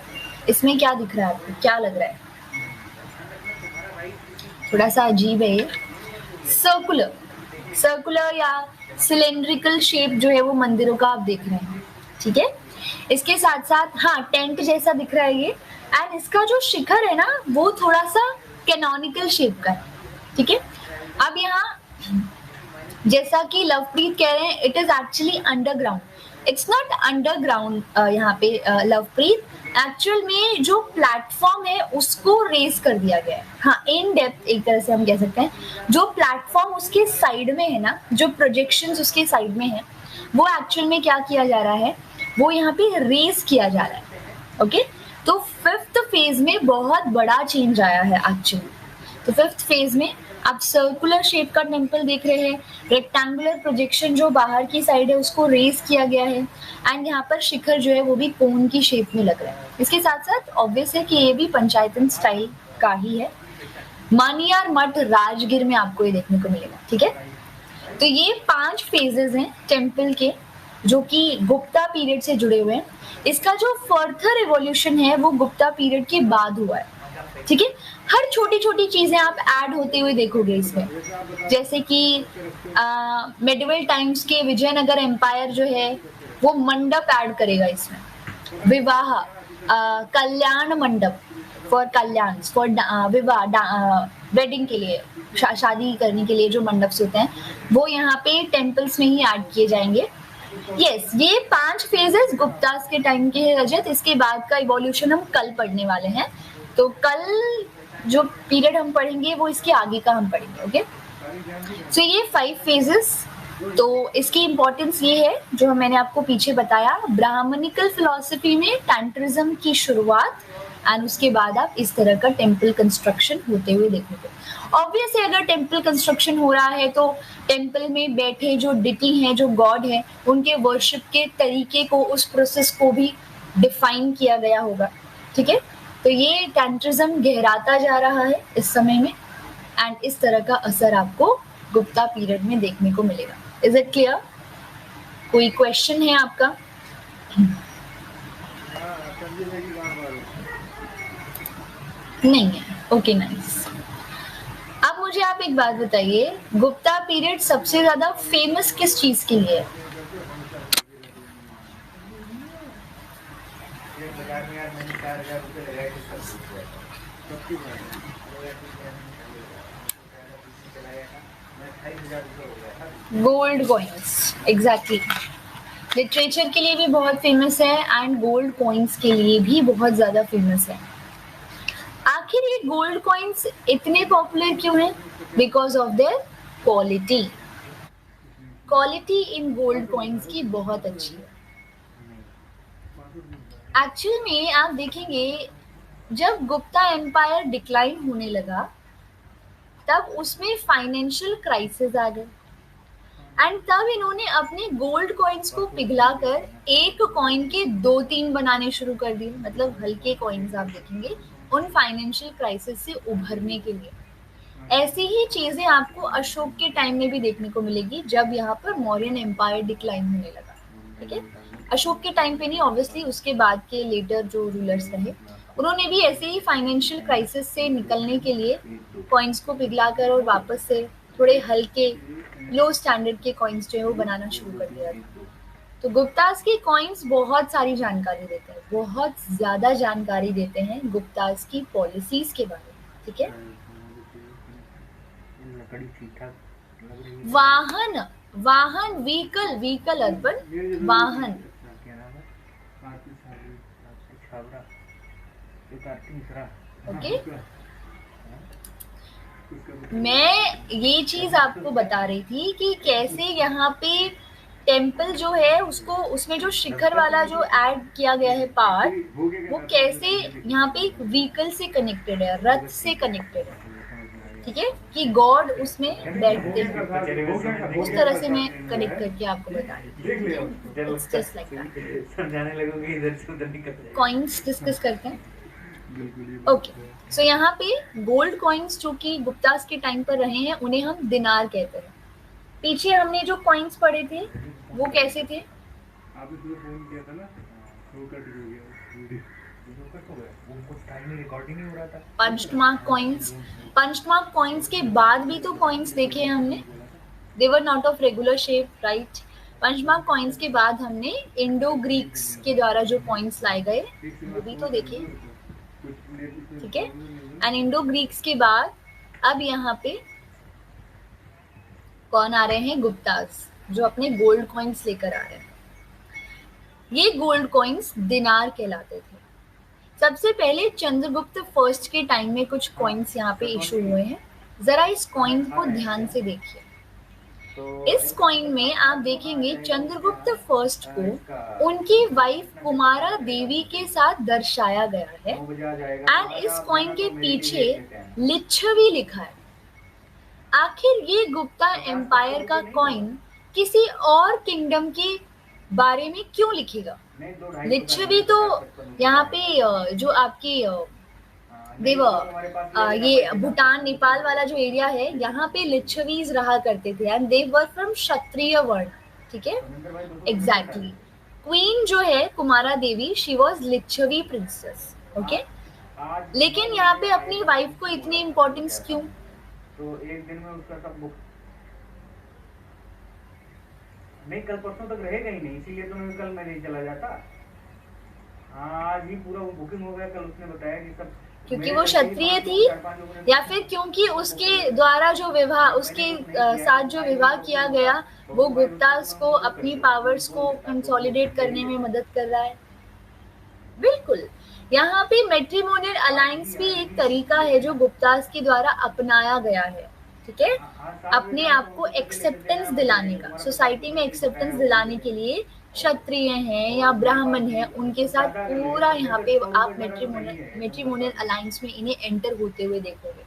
इसमें क्या दिख रहा है आपको, क्या लग रहा है? थोड़ा सा अजीब है ये। सर्कुलर या सिलेंड्रिकल शेप जो है वो मंदिरों का आप देख रहे हैं, ठीक है। इसके साथ साथ हाँ टेंट जैसा दिख रहा है ये। एंड इसका जो शिखर है ना वो थोड़ा सा कैनोनिकल शेप का है, ठीक है। अब यहाँ जैसा कि लवप्रीत कह रहे हैं, it is actually underground, it's not underground. यहाँ पे लवप्रीत, एक्चुअल में जो प्लेटफॉर्म है उसको रेज कर दिया गया है। हाँ, इन डेप्थ एक तरह से हम कह सकते हैं। जो प्लेटफॉर्म उसके साइड में है ना, जो प्रोजेक्शंस उसके साइड में है, वो एक्चुअल में क्या किया जा रहा है, वो यहाँ पे रेज किया जा रहा है। ओके, तो फिफ्थ फेज में बहुत बड़ा चेंज आया है एक्चुअली। तो फिफ्थ फेज में आप सर्कुलर शेप का टेम्पल देख रहे हैं, रेक्टेंगुलर प्रोजेक्शन जो बाहर की साइड है उसको रेज किया गया है। एंड यहाँ पर शिखर जो है वो भी कोन की शेप में लग रहा है। इसके साथ साथ ऑब्वियस है कि ये भी पंचायतन स्टाइल का ही है। मानियार मठ राजगीर में आपको ये देखने को मिलेगा, ठीक है। तो ये 5 फेजेस हैं टेम्पल के जो कि गुप्ता पीरियड से जुड़े हुए हैं। इसका जो फर्दर एवोल्यूशन है वो गुप्ता पीरियड के बाद हुआ है, ठीक है। हर छोटी छोटी चीजें आप ऐड होते हुए देखोगे इसमें, जैसे कि मेडिवल टाइम्स के विजयनगर एम्पायर जो है वो मंडप ऐड करेगा इसमें, विवाह कल्याण मंडप फॉर कल्याण, फॉर विवाह वेडिंग के लिए, शादी करने के लिए जो मंडप्स होते हैं वो यहाँ पे टेम्पल्स में ही ऐड किए जाएंगे। यस, ये 5 फेजेस गुप्तास के टाइम के है रजत। इसके बाद का इवोल्यूशन हम कल पढ़ने वाले हैं, तो कल जो पीरियड हम पढ़ेंगे वो इसके आगे का हम पढ़ेंगे। ओके, सो ये 5 फेजेस। तो इसकी इंपॉर्टेंस ये है जो मैंने आपको पीछे बताया, ब्राह्मणिकल फिलॉसफी में टैंट्रिज्म की शुरुआत, एंड उसके बाद आप इस तरह का टेम्पल कंस्ट्रक्शन होते हुए देखोगे। ऑब्वियसली अगर टेम्पल कंस्ट्रक्शन हो रहा है तो टेम्पल में बैठे जो डिटी हैं, जो गॉड है, उनके वर्शिप के तरीके को, उस प्रोसेस को भी डिफाइन किया गया होगा, ठीक है। तो ये टैंट्रिज्म गहराता जा रहा है इस समय में, एंड इस तरह का असर आपको गुप्ता पीरियड में देखने को मिलेगा। Is it clear? कोई क्वेश्चन है आपका? नहीं है। Okay nice. अब मुझे आप एक बात बताइए, गुप्ता पीरियड सबसे ज्यादा फेमस किस चीज के लिए है? Gold coins, exactly. लिटरेचर के लिए भी बहुत फेमस है एंड गोल्ड कॉइन्स के लिए भी बहुत ज्यादा फेमस है। आखिर ये गोल्ड कॉइन्स इतने पॉपुलर क्यों हैं? Because of their quality. Quality in gold coins की बहुत अच्छी है। एक्चुअल में आप देखेंगे जब गुप्ता एम्पायर डिक्लाइन होने लगा तब उसमें फाइनेंशियल क्राइसिस आ गए, एंड तब इन्होंने अपने गोल्ड कॉइन्स को पिघलाकर एक कॉइन के 2-3 बनाने शुरू कर दिए, मतलब हल्के कॉइन्स आप देखेंगे उन फाइनेंशियल क्राइसिस से उभरने के लिए। ऐसी ही चीजें आपको अशोक के टाइम में भी देखने को मिलेगी जब यहाँ पर मौर्यन एम्पायर डिक्लाइन होने लगा, ठीक है। अशोक के टाइम पे नहीं, ऑब्वियसली उसके बाद के लेटर जो रूलर्स रहे उन्होंने भी ऐसे ही फाइनेंशियल क्राइसिस से निकलने के लिए कॉइन्स को पिघलाकर और वापस से थोड़े हल्के लो स्टैंडर्ड के कॉइन्स जो है वो बनाना शुरू कर दिया था। तो गुप्तास के कॉइन्स बहुत सारी जानकारी देते हैं, बहुत ज्यादा जानकारी देते हैं गुप्तास की पॉलिसीज के बारे में, ठीक है। लकड़ी ठीक ठाक लग रही है। वाहन, वाहन, व्हीकल, व्हीकल अर्बन वाहन। क्या नाम है? आरती साहब, आरती छाबड़ा, एक आरती मिश्रा। ओके, मैं ये चीज आपको बता रही थी कि कैसे यहाँ पे टेम्पल जो है उसको, उसमें जो शिखर वाला जो ऐड किया गया है पार्ट, वो कैसे यहाँ पे एक व्हीकल से कनेक्टेड है, रथ से कनेक्टेड है, ठीक है, कि गॉड उसमें बैठते हैं। उस तरह से मैं कनेक्ट करके आपको बता रही हूँ। It's just like that. समझाने लगोगे इधर से उधर निकल जाएगा। कॉइन्स डिस्कस करते हैं। ओके, सो यहाँ पे गोल्ड कॉइन्स जो कि गुप्तास के टाइम पर रहे हैं उन्हें हम दिनार कहते हैं। पीछे हमने जो कॉइन्स पढ़े थे वो कैसे थे? आपने सुबह फोन किया था ना, वो कट हो गया, वीडियो कट हो गया, वो कुछ टाइम में रिकॉर्डिंग नहीं हो रहा था। पंचमार्क कॉइन्स, पंचमार्क कॉइन्स के बाद भी तो कॉइन्स देखे हैं हमने, they were not of regular shape, right. Punch mark coins के बाद हमने इंडो ग्रीक्स के द्वारा जो कॉइन्स लाए गए वो भी तो देखे, ठीक है। एंड इंडो ग्रीक्स के बाद अब यहाँ पे कौन आ रहे हैं? गुप्तास, जो अपने गोल्ड कॉइन्स लेकर आ रहे हैं। ये गोल्ड कॉइन्स दिनार कहलाते थे। सबसे पहले चंद्रगुप्त फर्स्ट के टाइम में कुछ कॉइन्स यहाँ पे इशू हुए हैं, जरा इस कॉइन को ध्यान से देखिए। इस कॉइन में आप देखेंगे चंद्रगुप्त फर्स्ट को उनकी वाइफ कुमारा देवी के साथ दर्शाया गया है एंड इस कॉइन के पीछे लिच्छवी लिखा है। आखिर ये गुप्ता एम्पायर का कॉइन किसी और किंगडम के बारे में क्यों लिखेगा? लिच्छवी तो यहाँ पे जो आपकी ये भूटान नेपाल वाला जो एरिया है यहाँ पे लिच्छवीज रहा करते थे एंड दे वर फ्रॉम क्षत्रिय वर्ण, ठीक है, एग्जैक्टली। क्वीन जो है Kumara Devi, she was Lichchhavi princess, okay. लेकिन यहाँ पे अपनी वाइफ को इतनी इम्पोर्टेंस क्यों? तो एक दिन में उसका सब बुक नहीं, कल परसों तक रहेगा ही नहीं, इसीलिए तो मैं कल मैं नहीं चला जाता। आज ही पूरा वो बुकिंग हो गया। कल उसने बताया कि सब क्योंकि वो क्षत्रिय थी या फिर क्योंकि उसके द्वारा जो विवाह, उसके साथ जो विवाह किया गया वो गुप्तास को अपनी पावर्स को कंसोलिडेट करने में मदद कर रहा है? बिल्कुल। यहाँ पे मैट्रिमोनियल अलायंस भी एक तरीका है जो गुप्तास के द्वारा अपनाया गया है, ठीक है, अपने आप को एक्सेप्टेंस दिलाने का, सोसाइटी में एक्सेप्टेंस दिलाने के लिए क्षत्रिय हैं या ब्राह्मण हैं उनके साथ पूरा यहाँ पे आप मैट्रिमोनियल अलायंस में इन्हें एंटर होते हुए देखोगे,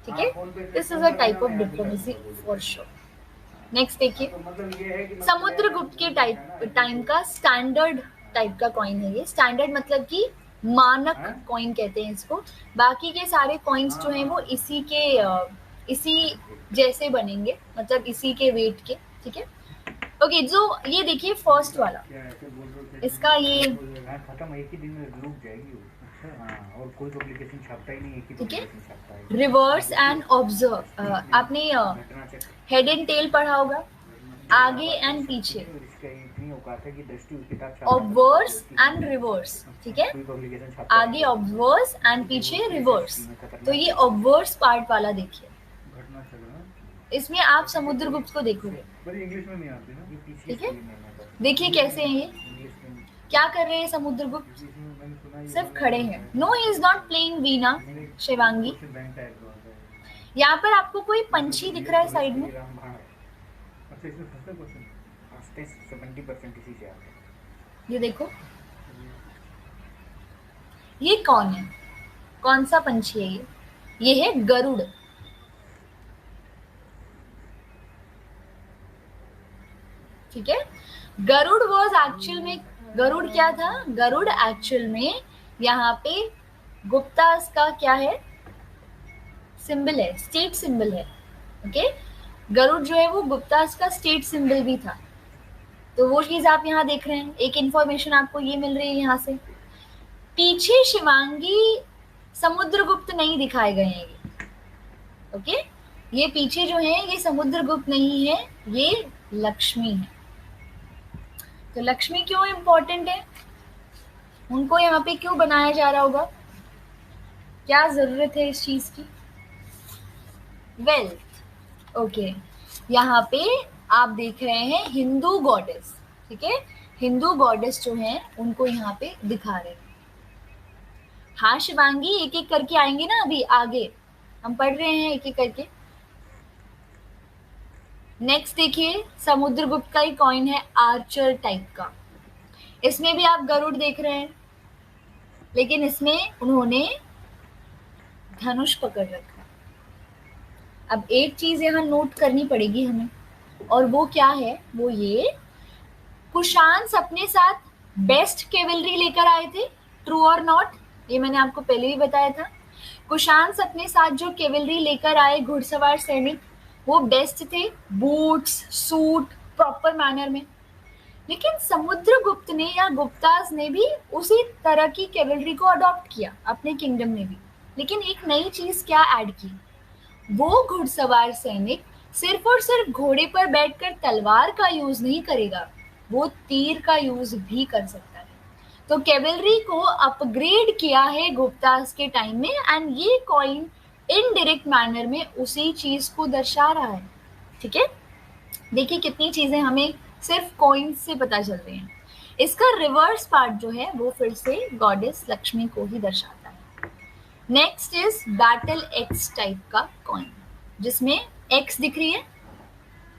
ठीक है। This is a type of diplomacy for sure. Next देखिए, समुद्रगुप्त के टाइम का स्टैंडर्ड टाइप का कॉइन है ये। स्टैंडर्ड मतलब कि मानक कॉइन कहते हैं इसको। बाकी के सारे कॉइन्स जो हैं वो इसी जैसे बनेंगे, मतलब इसी के वेट के, ठीक है। ओके, जो ये देखिए फर्स्ट वाला, इसका ये खत्म एक ही दिन में रुक जाएगी वो। अच्छा, और कोई पब्लिकेशन छापता ही नहीं, एक ही पब्लिकेशन छापता है। रिवर्स एंड ऑब्जर्व, आपने हेड एंड टेल पढ़ा होगा, आगे एंड पीछे, ऑब्वर्स एंड रिवर्स, ठीक है, आगे ऑब्वर्स एंड पीछे रिवर्स। तो ये ऑब्वर्स पार्ट वाला देखिए, इसमें आप समुद्रगुप्त को देखोगे, इंग्लिश में नहीं आती ना, ठीक है। देखिए कैसे हैं ये, क्या कर रहे हैं समुद्रगुप्त? सिर्फ खड़े हैं। No, he is not playing veena Shivangi. यहाँ पर आपको कोई पंछी दिख रहा है साइड में? ये देखो, ये कौन है? कौन सा पंछी है ये है गरुड़, ठीक है। गरुड़ वॉज एक्चुअल में, गरुड़ क्या था? गरुड़ एक्चुअल में यहाँ पे गुप्तास का क्या है? सिंबल है, स्टेट सिंबल है, ओके। गरुड़ जो है वो गुप्तास का स्टेट सिंबल भी था। तो वो चीज आप यहाँ देख रहे हैं, एक इंफॉर्मेशन आपको ये मिल रही है यहाँ से। पीछे शिवांगी समुद्रगुप्त नहीं दिखाए गए हैं ये, ओके, ये पीछे जो है ये समुद्रगुप्त नहीं है, ये लक्ष्मी है। तो लक्ष्मी क्यों इम्पोर्टेंट है, उनको यहाँ पे क्यों बनाया जा रहा होगा, क्या जरूरत है इस चीज की? वेल्थ, ओके, यहाँ पे आप देख रहे हैं हिंदू गॉडेस, ठीक है, हिंदू गॉडेस जो हैं उनको यहाँ पे दिखा रहे हैं। हाँ शिवांगी, एक एक करके आएंगे ना, अभी आगे हम पढ़ रहे हैं एक एक करके। नेक्स्ट देखिए, समुद्रगुप्त का ही कॉइन है आर्चर टाइप का, इसमें भी आप गरुड़ देख रहे हैं, लेकिन इसमें उन्होंने धनुष पकड़ रखा है। अब एक चीज यहाँ नोट करनी पड़ेगी हमें, और वो क्या है, वो ये, कुशांस अपने साथ बेस्ट केवलरी लेकर आए थे, ट्रू और नॉट, ये मैंने आपको पहले भी बताया था। कुशांस अपने साथ जो केवलरी लेकर आए घुड़सवार सैनिक, वो बेस्ट थे, बूट्स, सूट, प्रॉपर मैनर में। लेकिन समुद्रगुप्त ने या गुप्ताज ने भी उसी तरह की केवलरी को अडॉप्ट किया अपने किंगडम में भी, लेकिन एक नई चीज क्या ऐड की, वो घुड़सवार सैनिक सिर्फ और सिर्फ घोड़े पर बैठकर तलवार का यूज नहीं करेगा, वो तीर का यूज भी कर सकता है। तो कैवलरी को अपग्रेड किया है गुप्तास के टाइम में, एंड ये कॉइन इनडायरेक्ट मैनर में उसी चीज को दर्शा रहा है, ठीक है। देखिए कितनी चीजें हमें सिर्फ कॉइन्स से पता चल रही हैं। इसका रिवर्स पार्ट जो है वो फिर से गॉडेस लक्ष्मी को ही दर्शाता है। Next is battle x type का कॉइन, जिसमें एक्स दिख रही है,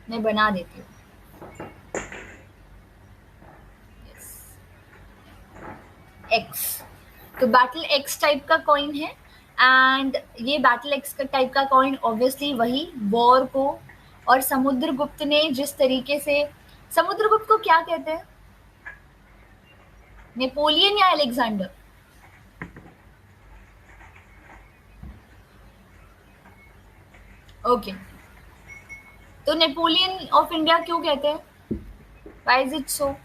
मैं बना देती हूँ, एक्स। तो बैटल एक्स टाइप का कॉइन है, एंड ये बैटल एक्स का टाइप का कॉइन ऑब्वियसली वही वॉर को, और समुद्रगुप्त ने जिस तरीके से, समुद्रगुप्त को क्या कहते हैं, नेपोलियन या अलेक्जेंडर? ओके, तो नेपोलियन ऑफ इंडिया क्यों कहते हैं, why is it so?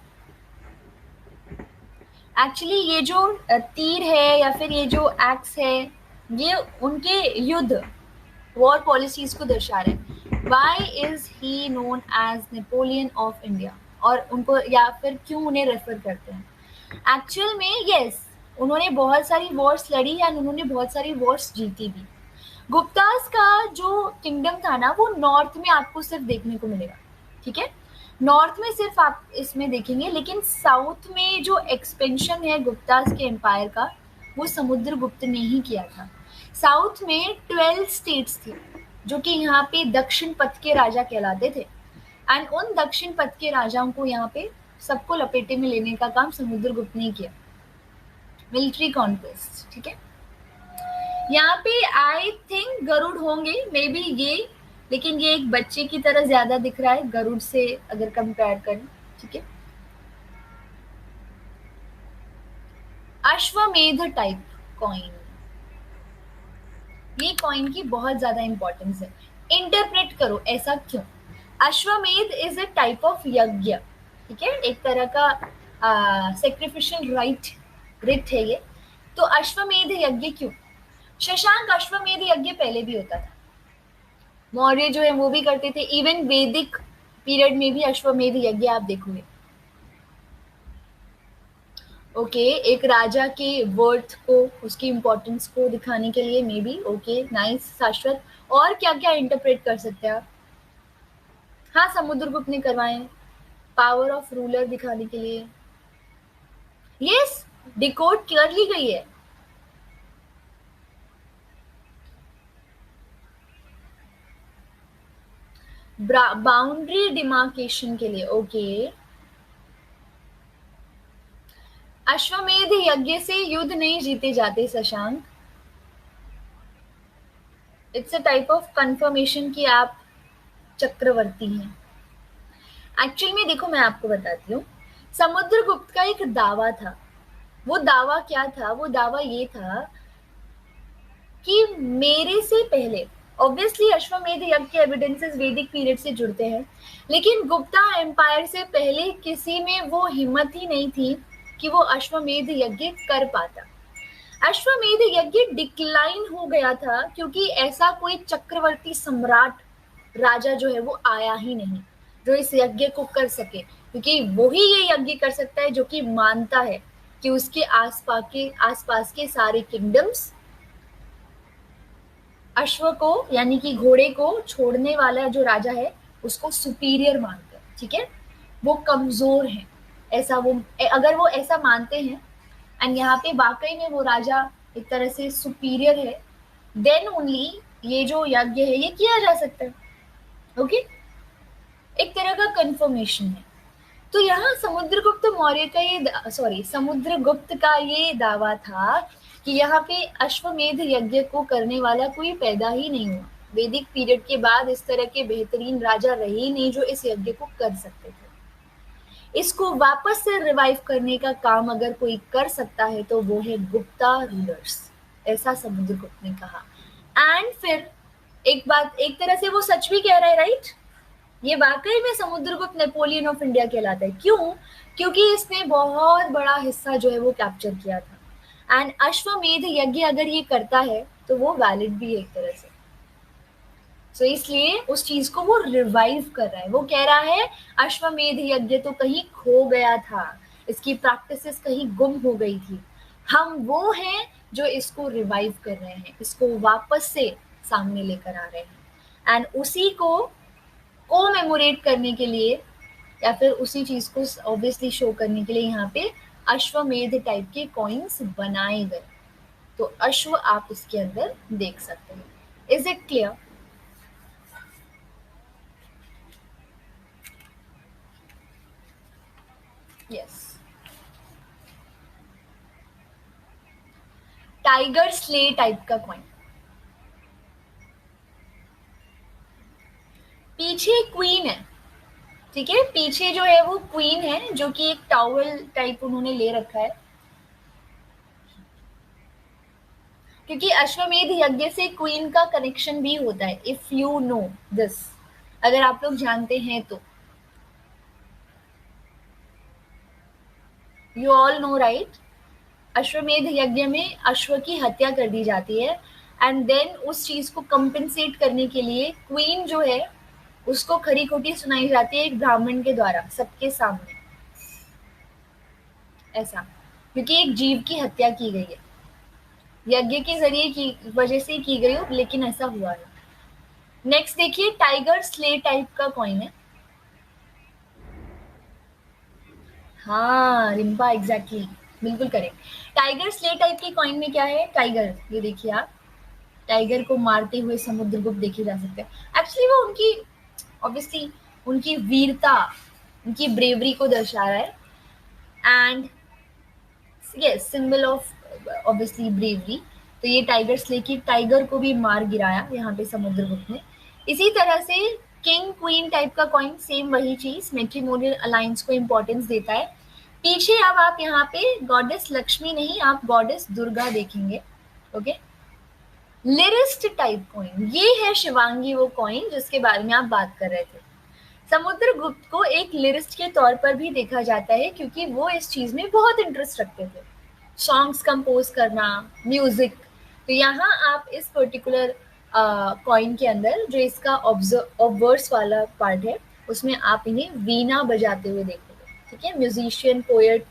Actually ये जो तीर है या फिर ये जो एक्स है, ये उनके युद्ध, वॉर पॉलिसीज को दर्शा रहे हैं। Why is he known as Napoleon of India, और उनको या फिर क्यों उन्हें रेफर करते हैं? एक्चुअल में यस, उन्होंने बहुत सारी वॉर्स लड़ी एंड उन्होंने बहुत सारी वॉर्स जीती भी। गुप्तास का जो किंगडम था ना, वो नॉर्थ में आपको सिर्फ देखने को मिलेगा, ठीक है, नॉर्थ में सिर्फ आप इसमें देखेंगे, लेकिन साउथ में जो एक्सपेंशन है गुप्तास के एम्पायर का, वो समुद्रगुप्त ने ही किया था। साउथ में 12 स्टेट्स थे जो कि यहाँ पे दक्षिण पथ के राजा कहलाते थे, एंड उन दक्षिण पथ के राजाओं को यहाँ पे सबको लपेटे में लेने का काम समुद्रगुप्त ने किया, मिलिट्री कॉन्क्वेस्ट, ठीक है। यहाँ पे आई थिंक गरुड़ होंगे, मे बी ये, लेकिन ये एक बच्चे की तरह ज्यादा दिख रहा है गरुड़ से अगर कंपेयर करें, ठीक है। अश्वमेध टाइप कॉइन, ये कॉइन की बहुत ज्यादा इंपॉर्टेंस है, इंटरप्रेट करो ऐसा क्यों। अश्वमेध इज अ टाइप ऑफ यज्ञ, ठीक है, एक तरह का सेक्रिफिशियल रिट है ये। तो अश्वमेध यज्ञ क्यों? शशांक, अश्वमेध यज्ञ पहले भी होता था, मौर्य जो है वो भी करते थे, इवन वैदिक पीरियड में भी अश्वमेध यज्ञ आप देखोगे। ओके, एक राजा के वर्थ को, उसकी इंपॉर्टेंस को दिखाने के लिए मे बी, ओके नाइस शाश्वत। और क्या क्या इंटरप्रेट कर सकते हैं आप? हाँ, समुद्रगुप्त ने करवाए, पावर ऑफ रूलर दिखाने के लिए, यस, डिकोड कर ली गई है। बाउंड्री डिमार्केशन के लिए, ओके। अश्वमेध यज्ञ से युद्ध नहीं जीते जाते Shashank, it's a type of confirmation कि आप चक्रवर्ती हैं। एक्चुअल में देखो, मैं आपको बताती हूँ, समुद्रगुप्त का एक दावा था। वो दावा क्या था? वो दावा ये था कि मेरे से पहले ऑब्वियसली अश्वमेध यज्ञ के एविडेंसेस वैदिक पीरियड से जुड़ते हैं, लेकिन गुप्ता एम्पायर से पहले किसी में वो हिम्मत ही नहीं थी कि वो अश्वमेध यज्ञ कर पाता। अश्वमेध यज्ञ डिक्लाइन हो गया था क्योंकि ऐसा कोई चक्रवर्ती सम्राट राजा जो है वो आया ही नहीं जो इस यज्ञ को कर सके, क्योंकि वही ये यज्ञ कर सकता है जो कि मानता है कि उसके आसपास के सारे किंगडम्स अश्व को यानी कि घोड़े को छोड़ने वाला जो राजा है उसको सुपीरियर मानते हैं। ठीक है, वो कमजोर है, ऐसा वो अगर वो ऐसा मानते हैं एंड यहाँ पे वाकई में वो राजा एक तरह से सुपीरियर है, देन ओनली ये जो यज्ञ है ये किया जा सकता है। ओके, एक तरह का कंफर्मेशन है। तो यहाँ समुद्रगुप्त मौर्य का ये समुद्रगुप्त का ये दावा था कि यहाँ पे अश्वमेध यज्ञ को करने वाला कोई पैदा ही नहीं हुआ। वैदिक पीरियड के बाद इस तरह के बेहतरीन राजा रहे ही नहीं जो इस यज्ञ को कर सकते थे। इसको वापस से रिवाइव करने का काम अगर कोई कर सकता है तो वो है गुप्ता रूलर्स, ऐसा समुद्रगुप्त ने कहा। एंड फिर एक बात, एक तरह से वो सच भी कह रहा है, राइट? ये वाकई में समुद्रगुप्त नेपोलियन ऑफ इंडिया कहलाता है। क्यों? क्योंकि इसने बहुत बड़ा हिस्सा जो है वो कैप्चर किया था। एंड अश्वमेध यज्ञ अगर ये करता है तो वो वैलिड भी है एक तरह से। तो इसलिए उस चीज को वो रिवाइव कर रहा है। वो कह रहा है अश्वमेध यज्ञ तो कहीं खो गया था, इसकी प्रैक्टिसेस कहीं गुम हो गई थी, हम वो हैं जो इसको रिवाइव कर रहे हैं, इसको वापस से सामने लेकर आ रहे हैं। एंड उसी को कोमेमोरेट करने के लिए या फिर उसी चीज को ऑब्वियसली शो करने के लिए यहाँ पे अश्वमेध टाइप के कॉइन्स बनाए गए। तो अश्व आप इसके अंदर देख सकते हैं। Is it clear? Yes. Tiger slay type का कॉइन, पीछे क्वीन है। ठीक है, पीछे जो है वो क्वीन है जो कि एक टॉवल टाइप उन्होंने ले रखा है, क्योंकि अश्वमेध यज्ञ से क्वीन का कनेक्शन भी होता है। इफ यू नो दिस, अगर आप लोग जानते हैं तो। यू ऑल नो राइट, अश्वमेध यज्ञ में अश्व की हत्या कर दी जाती है एंड देन उस चीज को कंपेंसेट करने के लिए क्वीन जो है उसको खरी खोटी सुनाई जाती है एक ब्राह्मण के द्वारा सबके सामने, ऐसा, क्योंकि एक जीव की हत्या की गई है, यज्ञ के जरिए की वजह से की गई हो, लेकिन ऐसा हुआ है। नेक्स्ट देखिए, टाइगर स्ले टाइप का कॉइन है। हाँ रिम्पा, एग्जैक्टली, बिल्कुल करेक्ट। टाइगर स्ले टाइप की कॉइन में क्या है? टाइगर, ये देखिए आप, टाइगर को मारते हुए समुद्रगुप्त देखे जा सकते हैं। एक्चुअली वो उनकी ऑब्वियसली उनकी वीरता, उनकी ब्रेवरी को दर्शा रहा है and yes, symbol of obviously bravery. तो ये टाइगर स्ले की टाइगर को भी मार गिराया यहाँ पे समुद्रगुप्त ने। इसी तरह से किंग क्वीन टाइप का कॉइन, सेम वही चीज, मैट्रिमोनियल अलायंस को इंपॉर्टेंस देता है। पीछे अब आप यहाँ पे गॉडेस लक्ष्मी नहीं, आप गॉडेस दुर्गा देखेंगे। ओके, लिरिस्ट टाइप कॉइन, ये है शिवांगी वो कॉइन जिसके बारे में आप बात कर रहे थे। समुद्रगुप्त को एक लिरिस्ट के तौर पर भी देखा जाता है क्योंकि वो इस चीज में बहुत इंटरेस्ट रखते थे, सॉन्ग्स कंपोज करना, म्यूजिक। तो यहाँ आप इस पर्टिकुलर कॉइन के अंदर जो इसका ऑब्वर्स वाला पार्ट है उसमें आप इन्हें वीणा बजाते हुए देखोगे। ठीक है, म्यूजिशियन, पोएट,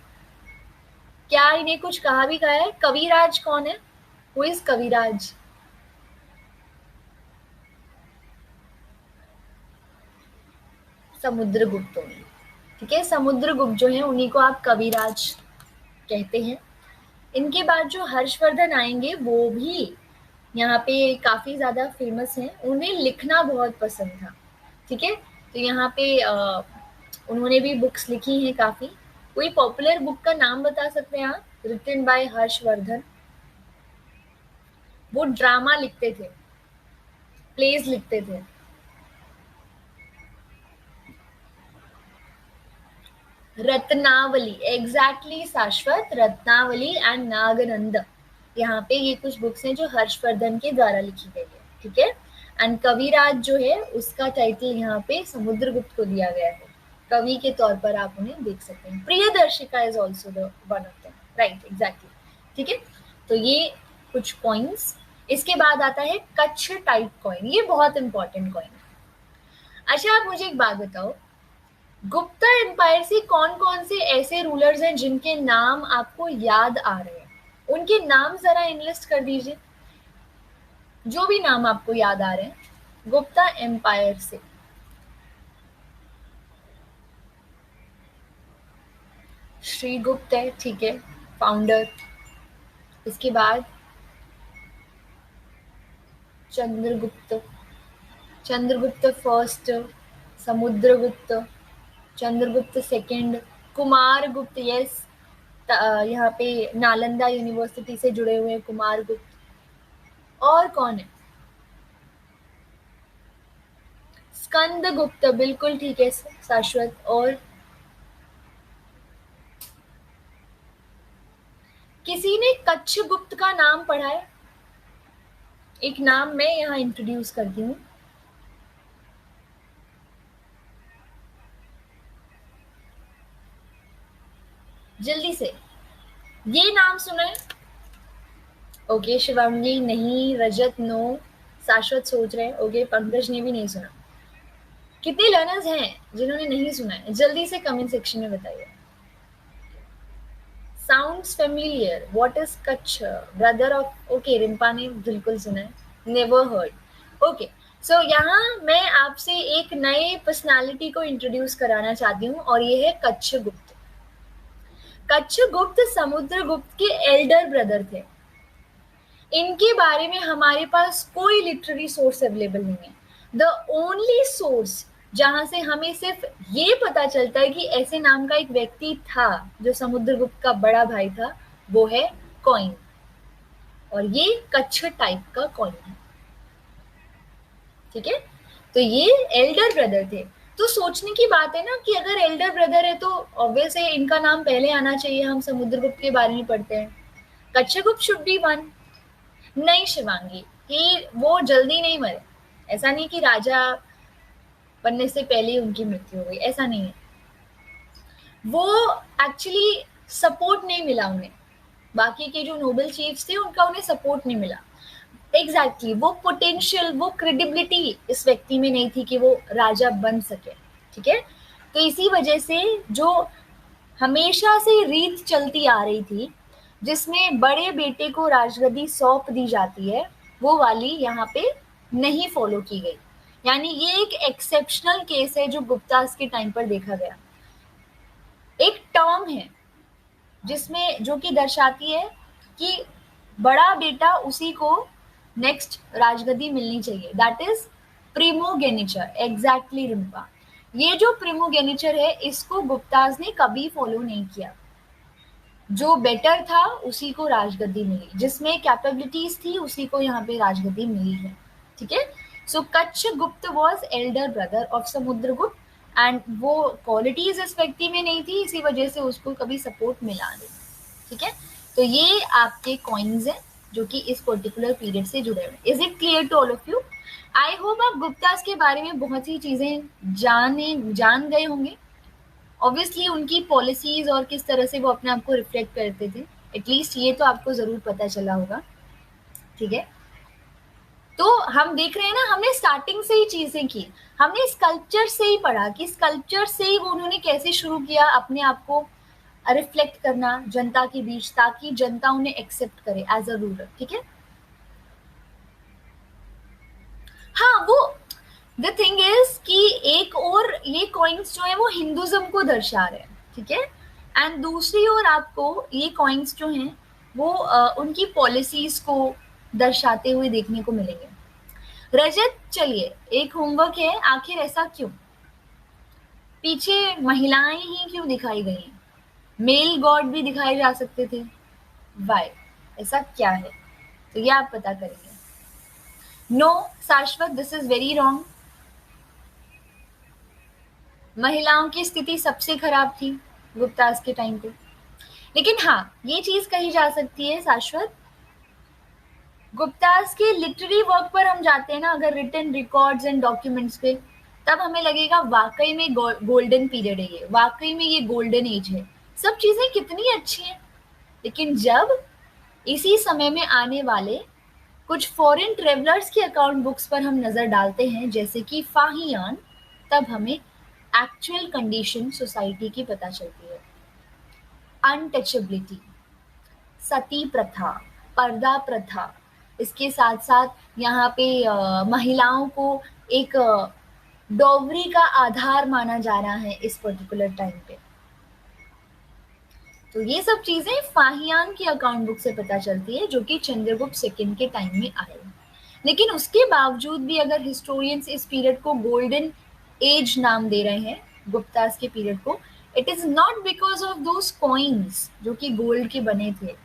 क्या इन्हें कुछ कहा भी गया है? कविराज कौन है? हु इज कविराज? समुद्रगुप्तों में। ठीक है, समुद्रगुप्त जो है उन्हीं को आप कविराज कहते हैं। इनके बाद जो हर्षवर्धन आएंगे वो भी यहाँ पे काफी ज्यादा फेमस हैं, उन्हें लिखना बहुत पसंद था। ठीक है, तो यहाँ पे उन्होंने भी बुक्स लिखी हैं काफी। कोई पॉपुलर बुक का नाम बता सकते हैं आप, रिटन बाय हर्षवर्धन? वो ड्रामा लिखते थे, प्लेज लिखते थे। रत्नावली, एग्जैक्टली शाश्वत, रत्नावली एंड नागनंद, यहाँ पे ये कुछ बुक्स हैं जो हर्षवर्धन के द्वारा लिखी गई है। ठीक है, एंड कविराज जो है उसका टाइटल यहाँ पे समुद्रगुप्त को दिया गया है, कवि के तौर पर आप उन्हें देख सकते हैं। Priyadarshika is also the one of them, right, exactly, ठीक है। तो ये कुछ कॉइन्स। इसके बाद आता है कच्छ टाइप कॉइन, ये बहुत इंपॉर्टेंट कॉइन है। अच्छा आप मुझे एक बात बताओ, गुप्ता एम्पायर से कौन कौन से ऐसे रूलर्स हैं जिनके नाम आपको याद आ रहे हैं, उनके नाम जरा इनलिस्ट कर दीजिए, जो भी नाम आपको याद आ रहे हैं गुप्ता एम्पायर से। श्रीगुप्त है, ठीक है, फाउंडर। इसके बाद चंद्रगुप्त, चंद्रगुप्त फर्स्ट, समुद्रगुप्त, चंद्रगुप्त सेकंड, कुमार गुप्त, यस, यहाँ पे नालंदा यूनिवर्सिटी से जुड़े हुए हैं कुमार गुप्त। और कौन है? स्कंद गुप्त, बिल्कुल ठीक है शाश्वत। और किसी ने कच्छ गुप्त का नाम पढ़ा है? एक नाम मैं यहाँ इंट्रोड्यूस करती हूँ, जल्दी से, ये नाम सुना है? ओके, शिवांगी नहीं, रजत नो, शाश्वत सोच रहे हैं, ओके, पंकज ने भी नहीं सुना। कितने लर्नर्स हैं जिन्होंने नहीं सुना है? जल्दी से कमेंट सेक्शन में बताइए। Sounds familiar, what is Kutch? Brother of, okay, Rimpa ने बिल्कुल सुना है, नेवर हर्ड। ओके, सो यहाँ मैं आपसे एक नए पर्सनालिटी को इंट्रोड्यूस कराना चाहती हूँ और ये है कच्छ गुप्त। कच्छ गुप्त समुद्रगुप्त के एल्डर ब्रदर थे। इनके बारे में हमारे पास कोई लिटरेरी सोर्स अवेलेबल नहीं है। द ओनली सोर्स जहां से हमें सिर्फ ये पता चलता है कि ऐसे नाम का एक व्यक्ति था जो समुद्रगुप्त का बड़ा भाई था, वो है कॉइन, और ये कच्छ टाइप का कॉइन है, ठीक है। तो ये एल्डर ब्रदर थे। तो सोचने की बात है ना कि अगर एल्डर ब्रदर है तो ऑब्वियस है इनका नाम पहले आना चाहिए। हम समुद्रगुप्त के बारे में पढ़ते हैं, कच्छगुप्त शुड बी वन। नहीं शिवांगी, कि वो जल्दी नहीं मरे, ऐसा नहीं कि राजा बनने से पहले ही उनकी मृत्यु हो गई, ऐसा नहीं है। वो एक्चुअली सपोर्ट नहीं मिला उन्हें, बाकी के जो नोबल चीफ्स थे उनका उन्हें सपोर्ट नहीं मिला। एग्जैक्टली वो पोटेंशियल, वो क्रेडिबिलिटी इस व्यक्ति में नहीं थी कि वो राजा बन सके, ठीक है। तो इसी वजह से जो हमेशा से रीत चलती आ रही थी जिसमें बड़े बेटे को राजगद्दी सौंप दी जाती है, वो वाली यहाँ पे नहीं फॉलो की गई। यानी ये एक एक्सेप्शनल केस है जो गुप्तास के टाइम पर देखा गया। एक टर्म है जिसमें जो कि दर्शाती है कि बड़ा बेटा उसी को नेक्स्ट राजगद्दी मिलनी चाहिए, दैट इज प्रिमोगेनिचर। एग्जैक्टली रिम्पा, ये जो प्रिमोगेनिचर है इसको गुप्तास ने कभी फॉलो नहीं किया। जो बेटर था उसी को राजगद्दी मिली, जिसमें कैपेबिलिटीज थी उसी को यहाँ पे राजगद्दी मिली है, ठीक है। सो कच्छ गुप्त was Elder brother of Samudragupta and वो क्वालिटीज इस व्यक्ति में नहीं थी, इसी वजह से उसको कभी सपोर्ट मिला नहीं, ठीक है। तो ये आपके कॉइन्स हैं जो कि इस पर्टिकुलर पीरियड से जुड़े हुए। Is it clear to all of you? I hope आप गुप्तास के बारे में बहुत सी चीजें जान गए होंगे। ऑब्वियसली उनकी पॉलिसीज और किस तरह से वो अपने आप को रिफ्लेक्ट करते थे, एटलीस्ट ये तो आपको जरूर पता चला होगा, ठीक है। तो हम देख रहे हैं ना, हमने स्टार्टिंग से ही चीजें की, हमने स्कल्पचर से ही पढ़ा कि स्कल्पचर से ही वो उन्होंने कैसे शुरू किया अपने आप को रिफ्लेक्ट करना जनता के बीच, ताकि जनता उन्हें एक्सेप्ट करे एज अ रूलर, ठीक है। हाँ, वो द थिंग इज कि एक और ये कॉइन्स जो है वो हिंदुज्म को दर्शा रहे हैं, ठीक है, एंड दूसरी ओर आपको ये कॉइन्स जो हैं वो उनकी पॉलिसीज को दर्शाते हुए देखने को मिलेंगे। रजत, चलिए एक होमवर्क है, आखिर ऐसा क्यों? पीछे महिलाएं ही क्यों दिखाई गई हैं? मेल गॉड भी दिखाए जा सकते थे, वाई, ऐसा क्या है? तो ये आप पता करेंगे। नो शाश्वत, दिस इज वेरी रॉन्ग। महिलाओं की स्थिति सबसे खराब थी गुप्तास के टाइम पे, लेकिन हाँ ये चीज कही जा सकती है शाश्वत गुप्तास के लिटरेरी वर्क पर हम जाते हैं ना, अगर रिटन रिकॉर्ड्स एंड डॉक्यूमेंट्स पे, तब हमें लगेगा वाकई में गोल्डन पीरियड है ये, वाकई में ये गोल्डन एज है, सब चीजें कितनी अच्छी हैं। लेकिन जब इसी समय में आने वाले कुछ फॉरेन ट्रेवलर्स की अकाउंट बुक्स पर हम नजर डालते हैं, जैसे कि फाहियान, तब हमें एक्चुअल कंडीशन सोसाइटी की पता चलती है। अनटचेबिलिटी, सती प्रथा, पर्दा प्रथा, इसके साथ साथ यहाँ पे महिलाओं को एक डॉवरी का आधार माना जा रहा है इस पर्टिकुलर टाइम पे। तो ये सब चीजें फाहियान की अकाउंट बुक से पता चलती है, जो कि चंद्रगुप्त सेकंड के टाइम में आए। लेकिन उसके बावजूद भी अगर हिस्टोरियंस इस पीरियड को गोल्डन एज नाम दे रहे हैं, गुप्तास के पीरियड को, it is not because of those coins जो कि गोल्ड के बने थे।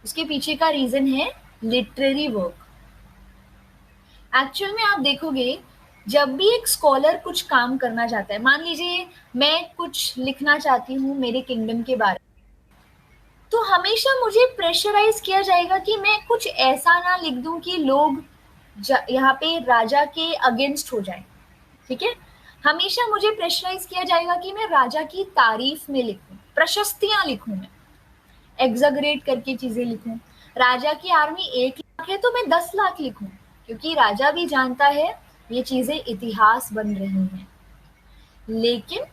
उसके पीछे का रीजन है लिटरेरी वर्क। एक्चुअल में आप देखोगे, जब भी एक स्कॉलर कुछ काम करना चाहता है, मान लीजिए मैं कुछ लिखना चाहती हूँ मेरे किंगडम के बारे में, तो हमेशा मुझे प्रेशराइज किया जाएगा कि मैं कुछ ऐसा ना लिख दूं कि लोग यहाँ पे राजा के अगेंस्ट हो जाएं, ठीक है। हमेशा मुझे प्रेशराइज किया जाएगा कि मैं राजा की तारीफ में लिखूं, प्रशस्तियां लिखूं, मैं एग्जैगरेट करके चीजें लिखूं। राजा की आर्मी 1 लाख है तो मैं 10 लाख लिखूं, क्योंकि राजा भी जानता है ये चीजें इतिहास बन रही हैं। लेकिन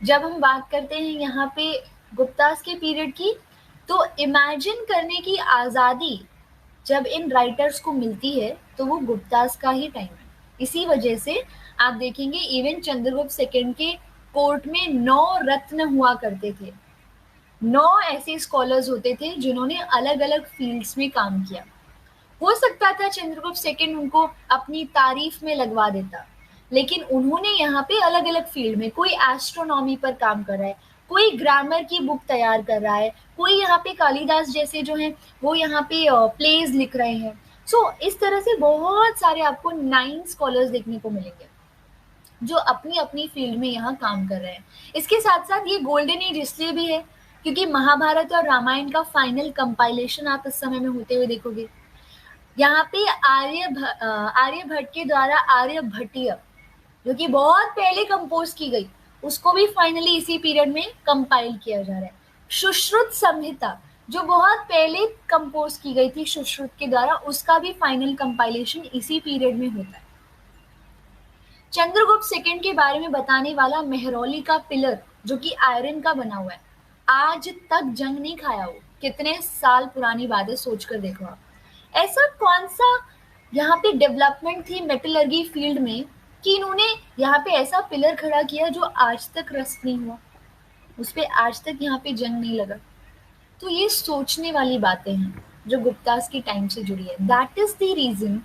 जब हम बात करते हैं यहाँ पे गुप्तास के पीरियड की, तो इमेजिन करने की आजादी जब इन राइटर्स को मिलती है तो वो गुप्तास का ही टाइम है। इसी वजह से आप देखेंगे इवन चंद्रगुप्त सेकंड के कोर्ट में 9 रत्न हुआ करते थे। 9 ऐसे स्कॉलर्स होते थे जिन्होंने अलग अलग फील्ड्स में काम किया। हो सकता था चंद्रगुप्त सेकंड उनको अपनी तारीफ में लगवा देता, लेकिन उन्होंने यहाँ पे अलग अलग फील्ड में, कोई एस्ट्रोनॉमी पर काम कर रहा है, कोई ग्रामर की बुक तैयार कर रहा है, कोई यहाँ पे कालिदास जैसे जो है वो यहाँ पे प्लेज लिख रहे हैं। सो इस तरह से बहुत सारे आपको 9 स्कॉलर्स देखने को मिलेंगे जो अपनी अपनी फील्ड में यहाँ काम कर रहे हैं। इसके साथ साथ ये गोल्डन एज इसलिए भी है क्योंकि महाभारत और रामायण का फाइनल कंपाइलेशन आप इस समय में होते हुए देखोगे। यहाँ पे आर्यभट्ट के द्वारा आर्यभट्टीय, जो कि बहुत पहले कंपोज की गई, उसको भी फाइनली इसी पीरियड में कंपाइल किया जा रहा है। सुश्रुत संहिता जो बहुत पहले कंपोज की गई थी सुश्रुत के द्वारा, उसका भी फाइनल कंपाइलेशन इसी पीरियड में होता है। चंद्रगुप्त सेकंड के बारे में बताने वाला मेहरौली का पिलर जो कि आयरन का बना हुआ है, आज तक जंग नहीं खाया। वो कितने साल पुरानी बात है, सोच कर देखो आप। ऐसा कौन सा यहाँ पे डेवलपमेंट थी मेटलर्जी फील्ड में कि इन्होंने यहाँ पे ऐसा पिलर खड़ा किया जो आज तक रस्ट नहीं हुआ, उस पर आज तक यहाँ पे जंग नहीं लगा। तो ये सोचने वाली बातें हैं जो गुप्तास के टाइम से जुड़ी है। दैट इज द रीजन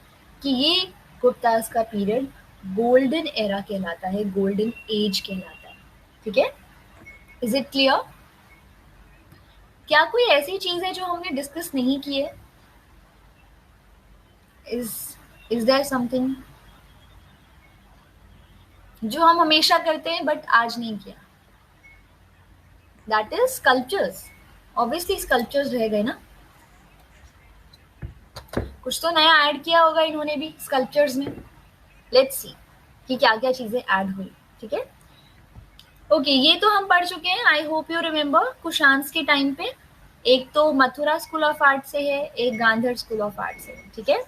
कि ये गुप्तास का पीरियड गोल्डन एरा कहलाता है, गोल्डन एज कहलाता है। ठीक है, इज इट क्लियर? क्या कोई ऐसी चीज है जो हमने डिस्कस नहीं की है? इज देयर समथिंग जो हम हमेशा करते हैं बट आज नहीं किया? That is sculptures. Obviously sculptures रह गए ना, कुछ तो नया ऐड किया होगा इन्होंने भी स्कल्पचर्स में। लेट्स सी कि क्या क्या चीजें ऐड हुई। ठीक है, ओके, ये तो हम पढ़ चुके हैं। I hope you remember Kushans के टाइम पे एक तो मथुरा स्कूल ऑफ आर्ट से है, एक गांधर स्कूल ऑफ आर्ट से है। ठीक है,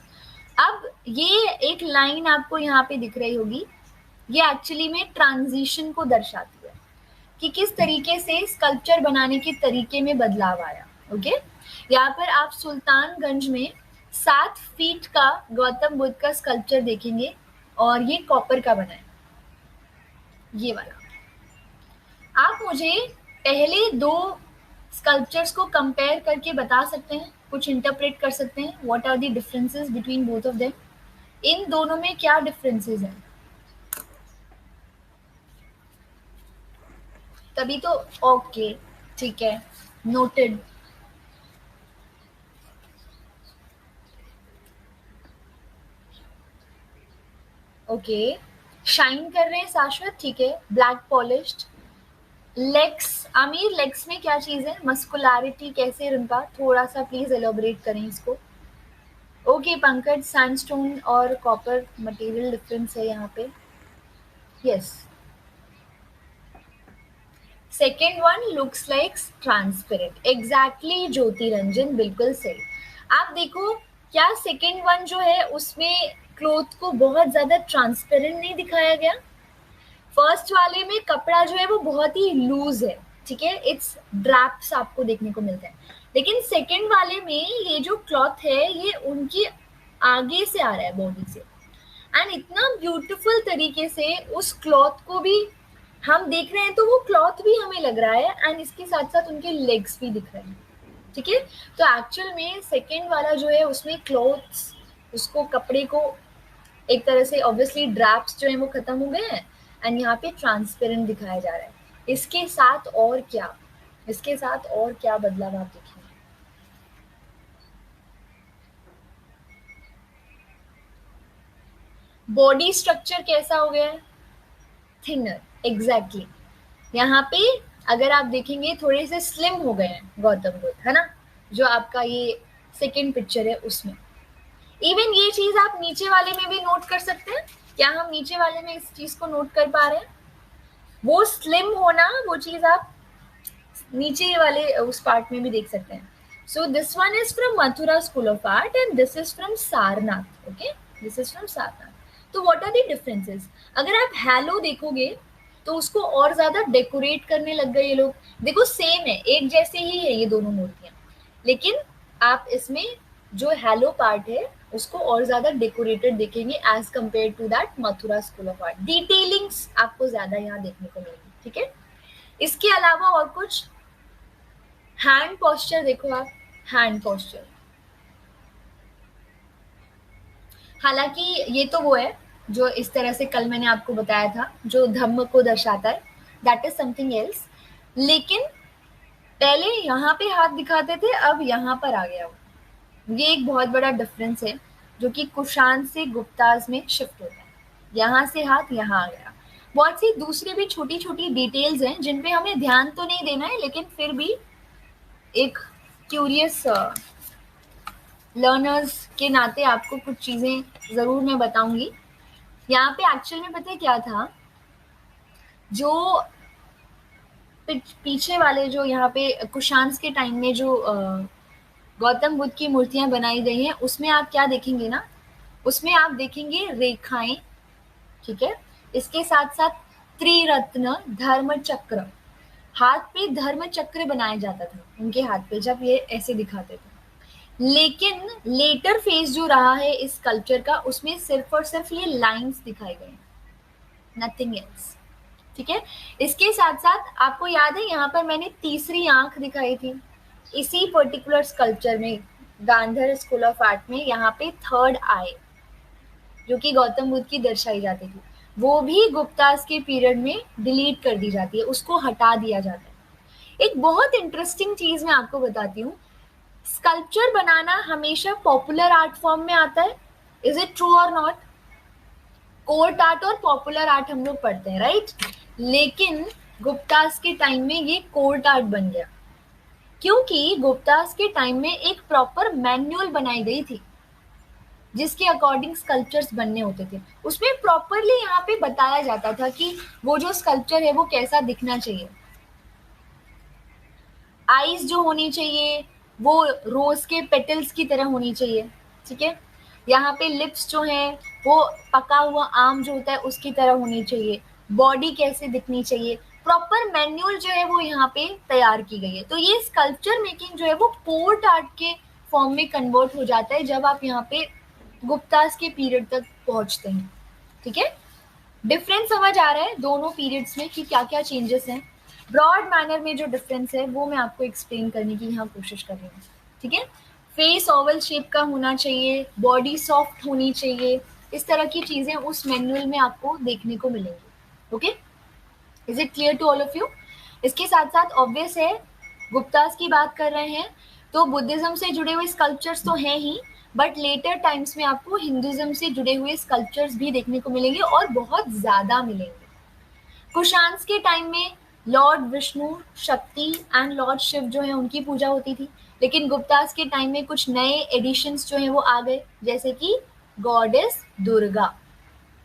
अब ये एक लाइन आपको यहाँ पे दिख रही होगी, ये एक्चुअली में ट्रांजिशन को दर्शाती है कि किस तरीके से स्कल्पचर बनाने के तरीके में बदलाव आया। ओके, यहाँ पर आप सुल्तानगंज में 7 फीट का गौतम बुद्ध का स्कल्पचर देखेंगे और ये कॉपर का बना है, ये वाला। आप मुझे पहले 2 स्कल्पचर्स को कंपेयर करके बता सकते हैं, कुछ इंटरप्रेट कर सकते हैं, what are the differences between both of them? इन दोनों में क्या डिफरेंसेस हैं? तभी तो ओके, ठीक है, नोटेड। ओके, शाइन कर रहे हैं शाश्वत, ठीक है, black polished. Legs, Aamir legs में क्या चीज है? मस्कुलैरिटी कैसे उनका, थोड़ा सा प्लीज एलोबरेट करें इसको। ओके पंकज, सैंडस्टोन और कॉपर मटेरियल डिफरेंस है यहाँ पे. Yes. Second one looks like transparent. Exactly Jyoti Ranjan, बिल्कुल सही. आप देखो क्या सेकेंड वन जो है उसमें क्लोथ को बहुत ज्यादा ट्रांसपेरेंट नहीं दिखाया गया. फर्स्ट वाले में कपड़ा जो है वो बहुत ही लूज है, ठीक है, इट्स ड्रैप्स आपको देखने को मिलते हैं. लेकिन सेकेंड वाले में ये जो क्लॉथ है ये उनकी आगे से आ रहा है बॉडी से, एंड इतना ब्यूटीफुल तरीके से उस क्लॉथ को भी हम देख रहे हैं, तो वो क्लॉथ भी हमें लग रहा है एंड इसके साथ साथ उनके लेग्स भी दिख रहे हैं. ठीक है, तो एक्चुअल में सेकेंड वाला जो है उसमें क्लॉथ्स, उसको कपड़े को एक तरह से ऑब्वियसली ड्रैप्स जो है वो खत्म हो गए हैं एंड यहाँ पे ट्रांसपेरेंट दिखाया जा रहा है. इसके साथ और क्या, इसके साथ और क्या बदलाव आप देखेंगे. बॉडी स्ट्रक्चर कैसा हो गया है, थिनर. एग्जैक्टली. यहाँ पे अगर आप देखेंगे थोड़े से स्लिम हो गए हैं गौतम बुद्ध, है ना, जो आपका ये सेकेंड पिक्चर है उसमें. इवन ये चीज आप नीचे वाले में भी नोट कर सकते हैं. क्या हम नीचे वाले में इस चीज को नोट कर पा रहे हैं, वो स्लिम होना, वो चीज आप नीचे वाले उस पार्ट में भी देख सकते हैं. So this one is from Mathura school of art and this is from Sarnath. Okay, this is from Sarnath. तो व्हाट आर द डिफरेंसेस. अगर आप हैलो देखोगे तो उसको और ज्यादा डेकोरेट करने लग गए ये लोग. देखो सेम है, एक जैसे ही है ये दोनों मूर्तियां, लेकिन आप इसमें जो हैलो पार्ट है उसको और ज्यादा डेकोरेटेड देखेंगे as compare to that Mathura school of art. Detailings आपको ज्यादा यहाँ देखने को मिलेगी. ठीक है, इसके अलावा और कुछ. हैंड पोस्चर देखो आप, हैंड पोस्चर, हालांकि ये तो वो है जो इस तरह से कल मैंने आपको बताया था जो धम्म को दर्शाता है, दैट इज समथिंग एल्स. लेकिन पहले यहाँ पे हाथ दिखाते थे, अब यहाँ पर आ गया वो. ये एक बहुत बड़ा डिफरेंस है जो कि कुषाण से गुप्ताज में शिफ्ट होता है. यहाँ से हाथ यहाँ आ गया. बहुत सी दूसरी भी छोटी छोटी डिटेल्स हैं जिन पे हमें ध्यान तो नहीं देना है, लेकिन फिर भी एक क्यूरियस लर्नर्स के नाते आपको कुछ चीजें जरूर मैं बताऊंगी. यहाँ पे एक्चुअल में पता है क्या था, जो पीछे वाले जो यहाँ पे कुषाण के टाइम में जो गौतम बुद्ध की मूर्तियां बनाई गई हैं उसमें आप क्या देखेंगे ना, उसमें आप देखेंगे रेखाएं. ठीक है, इसके साथ साथ त्रिरत्न, धर्म चक्र, हाथ पे धर्म चक्र बनाया जाता था उनके हाथ पे जब ये ऐसे दिखाते थे. लेकिन लेटर फेज जो रहा है इस कल्चर का, उसमें सिर्फ और सिर्फ ये लाइंस दिखाई गए, नथिंग एल्स. ठीक है, इसके साथ साथ आपको याद है यहाँ पर मैंने तीसरी आंख दिखाई थी इसी पर्टिकुलर स्कल्पचर में, गांधर स्कूल ऑफ आर्ट में. यहाँ पे थर्ड आई जो कि गौतम बुद्ध की दर्शाई जाती थी, वो भी गुप्तास के पीरियड में डिलीट कर दी जाती है, उसको हटा दिया जाता है. एक बहुत इंटरेस्टिंग चीज मैं आपको बताती हूँ, स्कल्पचर बनाना हमेशा पॉपुलर आर्ट फॉर्म में आता है. इज इट ट्रू और नॉट. कोर्ट आर्ट और पॉपुलर आर्ट हम लोग पढ़ते हैं, राइट. लेकिन गुप्तास के टाइम में ये कोर्ट आर्ट बन गया, क्योंकि गुप्तास के टाइम में एक प्रॉपर मैनुअल बनाई गई थी जिसके अकॉर्डिंग स्कल्पचर्स बनने होते थे. उसमें प्रॉपरली यहाँ पे बताया जाता था कि वो जो स्कल्पचर है वो कैसा दिखना चाहिए. आईज जो होनी चाहिए वो रोज के पेटल्स की तरह होनी चाहिए. ठीक है, यहाँ पे लिप्स जो है वो पका हुआ आम जो होता है उसकी तरह होनी चाहिए. बॉडी कैसे दिखनी चाहिए, प्रॉपर मैनुअल जो है वो यहाँ पे तैयार की गई है. तो ये स्कल्पचर मेकिंग जो है वो पोर्ट आर्ट के फॉर्म में कन्वर्ट हो जाता है जब आप यहाँ पे गुप्तास के पीरियड तक पहुंचते हैं. ठीक है, डिफरेंस समझ आ रहा है दोनों पीरियड्स में कि क्या क्या चेंजेस हैं. ब्रॉड मैनर में जो डिफरेंस है वो मैं आपको एक्सप्लेन करने की यहाँ कोशिश कर रही हूँ. ठीक है, फेस ओवल शेप का होना चाहिए, बॉडी सॉफ्ट होनी चाहिए, इस तरह की चीजें उस मैनुअल में आपको देखने को मिलेंगी. Okay, is it clear to all of you. इसके साथ साथ ऑब्वियस है गुप्तास की बात कर रहे हैं तो बुद्धिज्म से जुड़े हुए स्कल्पचर्स तो हैं ही, बट लेटर टाइम्स में आपको हिंदुज्म से जुड़े हुए स्कल्पचर्स भी देखने को मिलेंगे और बहुत ज्यादा मिलेंगे. कुषाण के टाइम में लॉर्ड विष्णु, शक्ति एंड लॉर्ड शिव जो है उनकी पूजा होती थी. लेकिन गुप्तास के टाइम में कुछ नए एडिशंस जो हैं वो आ गए, जैसे कि गॉडेस दुर्गा,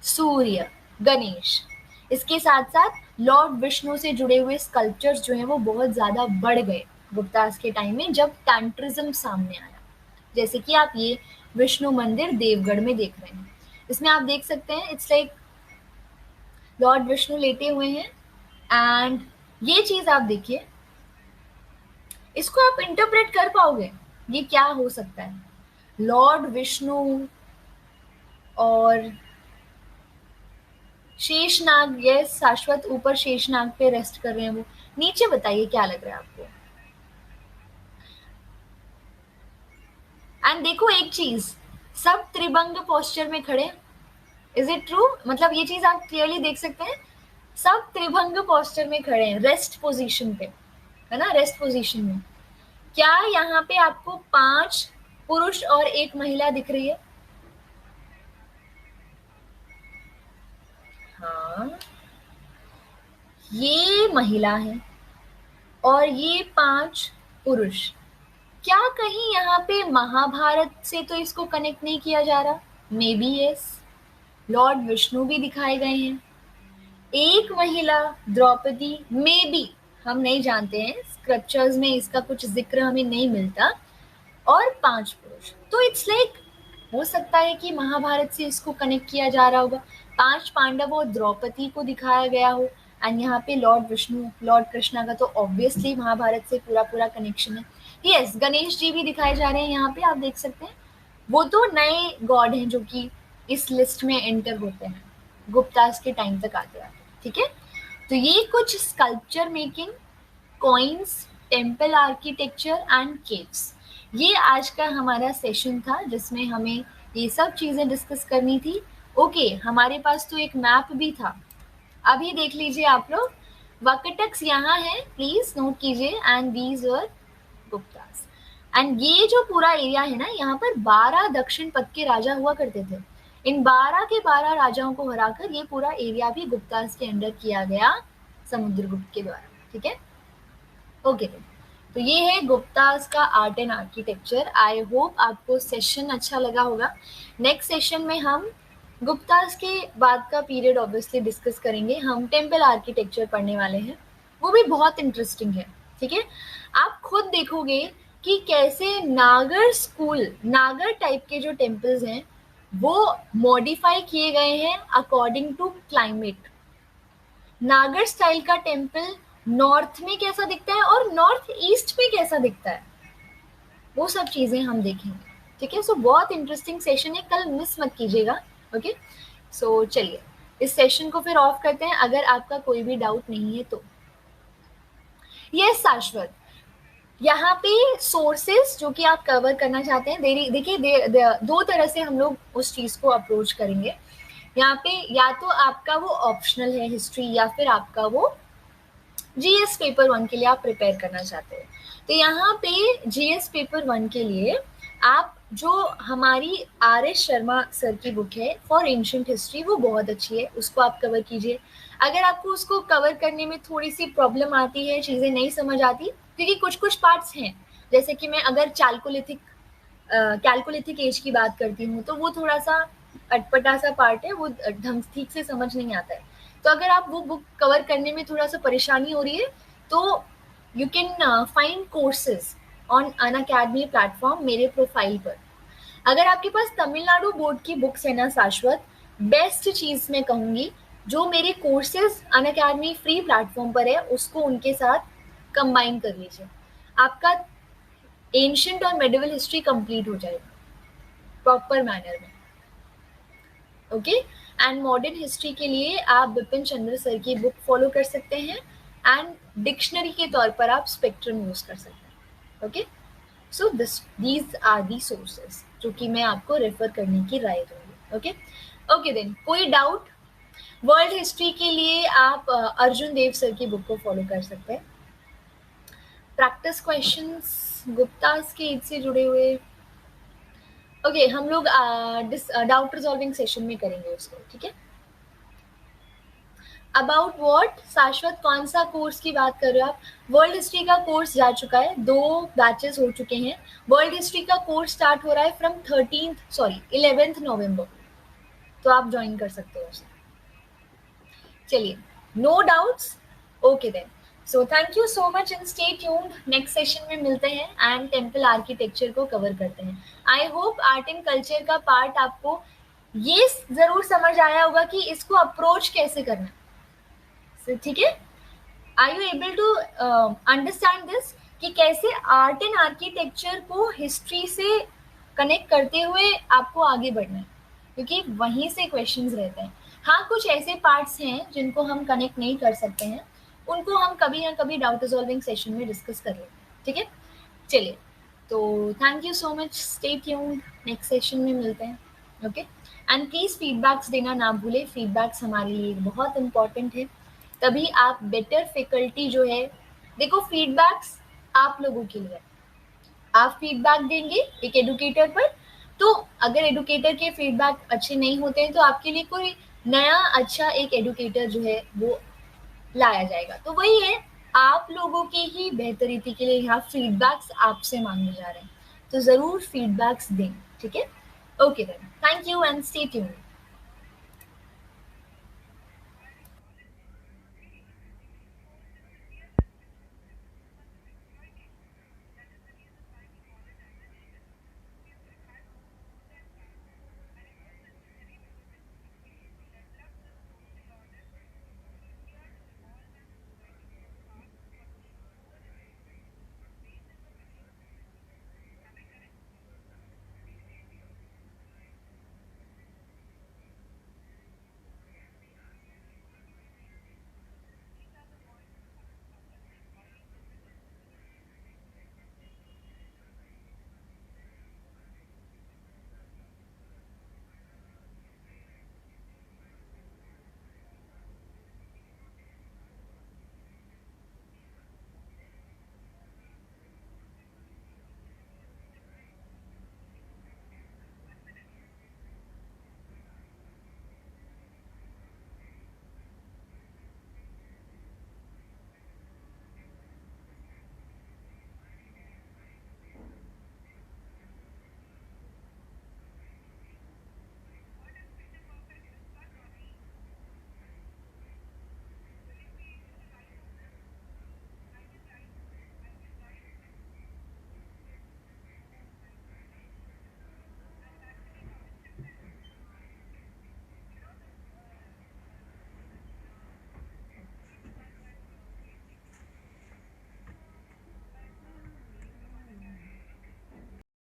सूर्य, गणेश। इसके साथ साथ लॉर्ड विष्णु से जुड़े हुए स्कल्पचर्स जो हैं वो बहुत ज़्यादा बढ़ गए गुप्तास के टाइम में, जब टैंट्रिज्म सामने आया। जैसे कि आप ये विष्णु मंदिर देवगढ़ में देख रहे हैं, इसमें आप देख सकते हैं इट्स लाइक लॉर्ड विष्णु लेटे हुए हैं। एंड ये चीज आप देखिए, इसको आप इंटरप्रेट कर पाओगे ये क्या हो सकता है? लॉर्ड विष्णु और शेषनाग, यस शाश्वत ऊपर शेषनाग पे रेस्ट कर रहे हैं, वो नीचे बताइए क्या लग रहा है आपको? एंड देखो एक चीज, सब त्रिभंग पोस्चर में खड़े, इज इट ट्रू? मतलब ये चीज आप क्लियरली देख सकते हैं, सब त्रिभंग पोस्चर में खड़े हैं, रेस्ट पोजीशन पे, है ना, रेस्ट पोजीशन में। क्या यहाँ पे आपको 5 पुरुष और 1 महिला दिख रही है? हाँ, ये महिला है और ये 5 पुरुष। क्या कहीं यहाँ पे महाभारत से तो इसको कनेक्ट नहीं किया जा रहा? May be yes, Lord Vishnu भी दिखाए गए हैं, एक महिला द्रौपदी, मे बी, हम नहीं जानते हैं, स्क्रिप्चर्स में इसका कुछ जिक्र हमें नहीं मिलता, और 5 पुरुष। तो इट्स लाइक हो सकता है कि महाभारत से इसको कनेक्ट किया जा रहा होगा, 5 पांडव और द्रौपदी को दिखाया गया हो, एंड यहाँ पे लॉर्ड विष्णु, लॉर्ड कृष्णा का तो ऑब्वियसली महाभारत से पूरा पूरा कनेक्शन है। यस, गणेश जी भी दिखाए जा रहे हैं यहाँ पे, आप देख सकते हैं। वो तो नए गॉड हैं जो कि इस लिस्ट में एंटर होते हैं, गुप्तास के टाइम तक आते आते, ठीक है। तो ये कुछ sculpture making, coins, temple architecture and caves, ये आज का हमारा सेशन था जिसमें हमें ये सब चीजें डिस्कस करनी थी। ओके, हमारे पास तो एक मैप भी था, अभी देख लीजिए आप लोग, वकटक्स यहाँ है, प्लीज नोट कीजिए, and these were Guptas. And ये जो पूरा एरिया है ना, यहाँ पर 12 दक्षिण पथ के राजा हुआ करते थे, इन 12 के 12 राजाओं को हराकर ये पूरा एरिया भी गुप्तास के अंडर किया गया समुद्रगुप्त के द्वारा, ठीक है। ओके, तो ये है गुप्तास का art and architecture. I hope आपको सेशन अच्छा लगा होगा। नेक्स्ट सेशन में हम गुप्तास के बाद का पीरियड ऑब्वियसली डिस्कस करेंगे, हम टेम्पल आर्किटेक्चर पढ़ने वाले हैं, वो भी बहुत इंटरेस्टिंग है, ठीक है। आप खुद देखोगे कि कैसे नागर स्कूल, नागर टाइप के जो टेम्पल्स हैं वो मॉडिफाई किए गए हैं अकॉर्डिंग टू क्लाइमेट। नागर स्टाइल का टेम्पल नॉर्थ में कैसा दिखता है और नॉर्थ ईस्ट में कैसा दिखता है, वो सब चीजें हम देखेंगे, ठीक है। सो बहुत इंटरेस्टिंग सेशन है, कल मिस मत कीजिएगा। ओके, सो चलिए इस सेशन को फिर ऑफ करते हैं, अगर आपका कोई भी डाउट नहीं है तो। यस शाश्वत, यहाँ पे सोर्सेस जो कि आप कवर करना चाहते हैं, देखिए 2 तरह से हम लोग उस चीज को अप्रोच करेंगे। यहाँ पे या तो आपका वो ऑप्शनल है हिस्ट्री, या फिर आपका वो जीएस पेपर 1 के लिए आप प्रिपेयर करना चाहते हैं। तो यहाँ पे जीएस पेपर 1 के लिए आप जो हमारी आर.एस. शर्मा सर की बुक है फॉर एंशिएंट हिस्ट्री, वो बहुत अच्छी है, उसको आप कवर कीजिए। अगर आपको उसको कवर करने में थोड़ी सी प्रॉब्लम आती है, चीज़ें नहीं समझ आती, क्योंकि कुछ पार्ट्स हैं, जैसे कि मैं अगर कैलकोलिथिक एज की बात करती हूँ तो वो थोड़ा सा अटपटा सा पार्ट है, वो ढंग ठीक से समझ नहीं आता है। तो अगर आप वो बुक कवर करने में थोड़ा सा परेशानी हो रही है तो you can find courses on Unacademy platform मेरे प्रोफाइल पर। अगर आपके पास तमिलनाडु बोर्ड की बुक्स है ना शाश्वत, बेस्ट चीज मैं कहूंगी, जो मेरे कोर्सेज अनअकैडमी फ्री प्लेटफॉर्म पर है उसको उनके साथ कंबाइन कर लीजिए, आपका एंशिएंट और मेडिवल हिस्ट्री कंप्लीट हो जाएगा प्रॉपर मैनर में। ओके, एंड मॉडर्न हिस्ट्री के लिए आप बिपिन चंद्र सर की बुक फॉलो कर सकते हैं, एंड डिक्शनरी के तौर पर आप स्पेक्ट्रम यूज कर सकते हैं। Okay, so these are the sources जो कि मैं आपको रेफर करने की राय दूंगी। ओके ओके देन, कोई डाउट? वर्ल्ड हिस्ट्री के लिए आप अर्जुन देव सर की बुक को फॉलो कर सकते हैं। प्रैक्टिस क्वेश्चंस गुप्तास के एज से जुड़े हुए, ओके, हम लोग डाउट रिजॉल्विंग सेशन में करेंगे उसको, ठीक है। अबाउट व्हाट शाश्वत, कौन सा कोर्स की बात कर रहे हो आप? वर्ल्ड हिस्ट्री का कोर्स जा चुका है, 2 बैचेस हो चुके हैं। वर्ल्ड हिस्ट्री का कोर्स स्टार्ट हो रहा है फ्रॉम 11 नवंबर, तो आप ज्वाइन कर सकते हो उसे। चलिए, no doubts, okay then. So thank you so much and stay tuned. Next session में मिलते हैं एंड टेम्पल आर्किटेक्चर को कवर करते हैं। I hope art and culture का पार्ट आपको ये जरूर समझ आया होगा कि इसको अप्रोच कैसे करना है, ठीक है? Are you able to understand this कि कैसे आर्ट एंड आर्किटेक्चर को हिस्ट्री से कनेक्ट करते हुए आपको आगे बढ़ना है, क्योंकि वहीं से क्वेश्चंस रहते हैं। हाँ, कुछ ऐसे पार्ट्स हैं जिनको हम कनेक्ट नहीं कर सकते हैं, उनको हम कभी ना कभी डाउट रिजॉल्विंग सेशन में डिस्कस कर लेते हैं, ठीक है? चलिए, तो thank you so much, stay tuned, next session में मिलते हैं, ओके? एंड प्लीज़ फीडबैक्स देना ना भूले, फीडबैक्स हमारे लिए बहुत इंपॉर्टेंट है, तभी आप बेटर फैकल्टी जो है, देखो फीडबैक्स आप लोगों के लिए, आप फीडबैक देंगे एक एडुकेटर पर, तो अगर एडुकेटर के फीडबैक अच्छे नहीं होते हैं तो आपके लिए कोई नया अच्छा एक एडुकेटर जो है वो लाया जाएगा। तो वही है, आप लोगों की ही बेहतरीती के लिए यहाँ फीडबैक्स आपसे मांगे जा रहे हैं, तो ज़रूर फीडबैक्स दें, ठीक है? Okay then, thank you and stay tuned.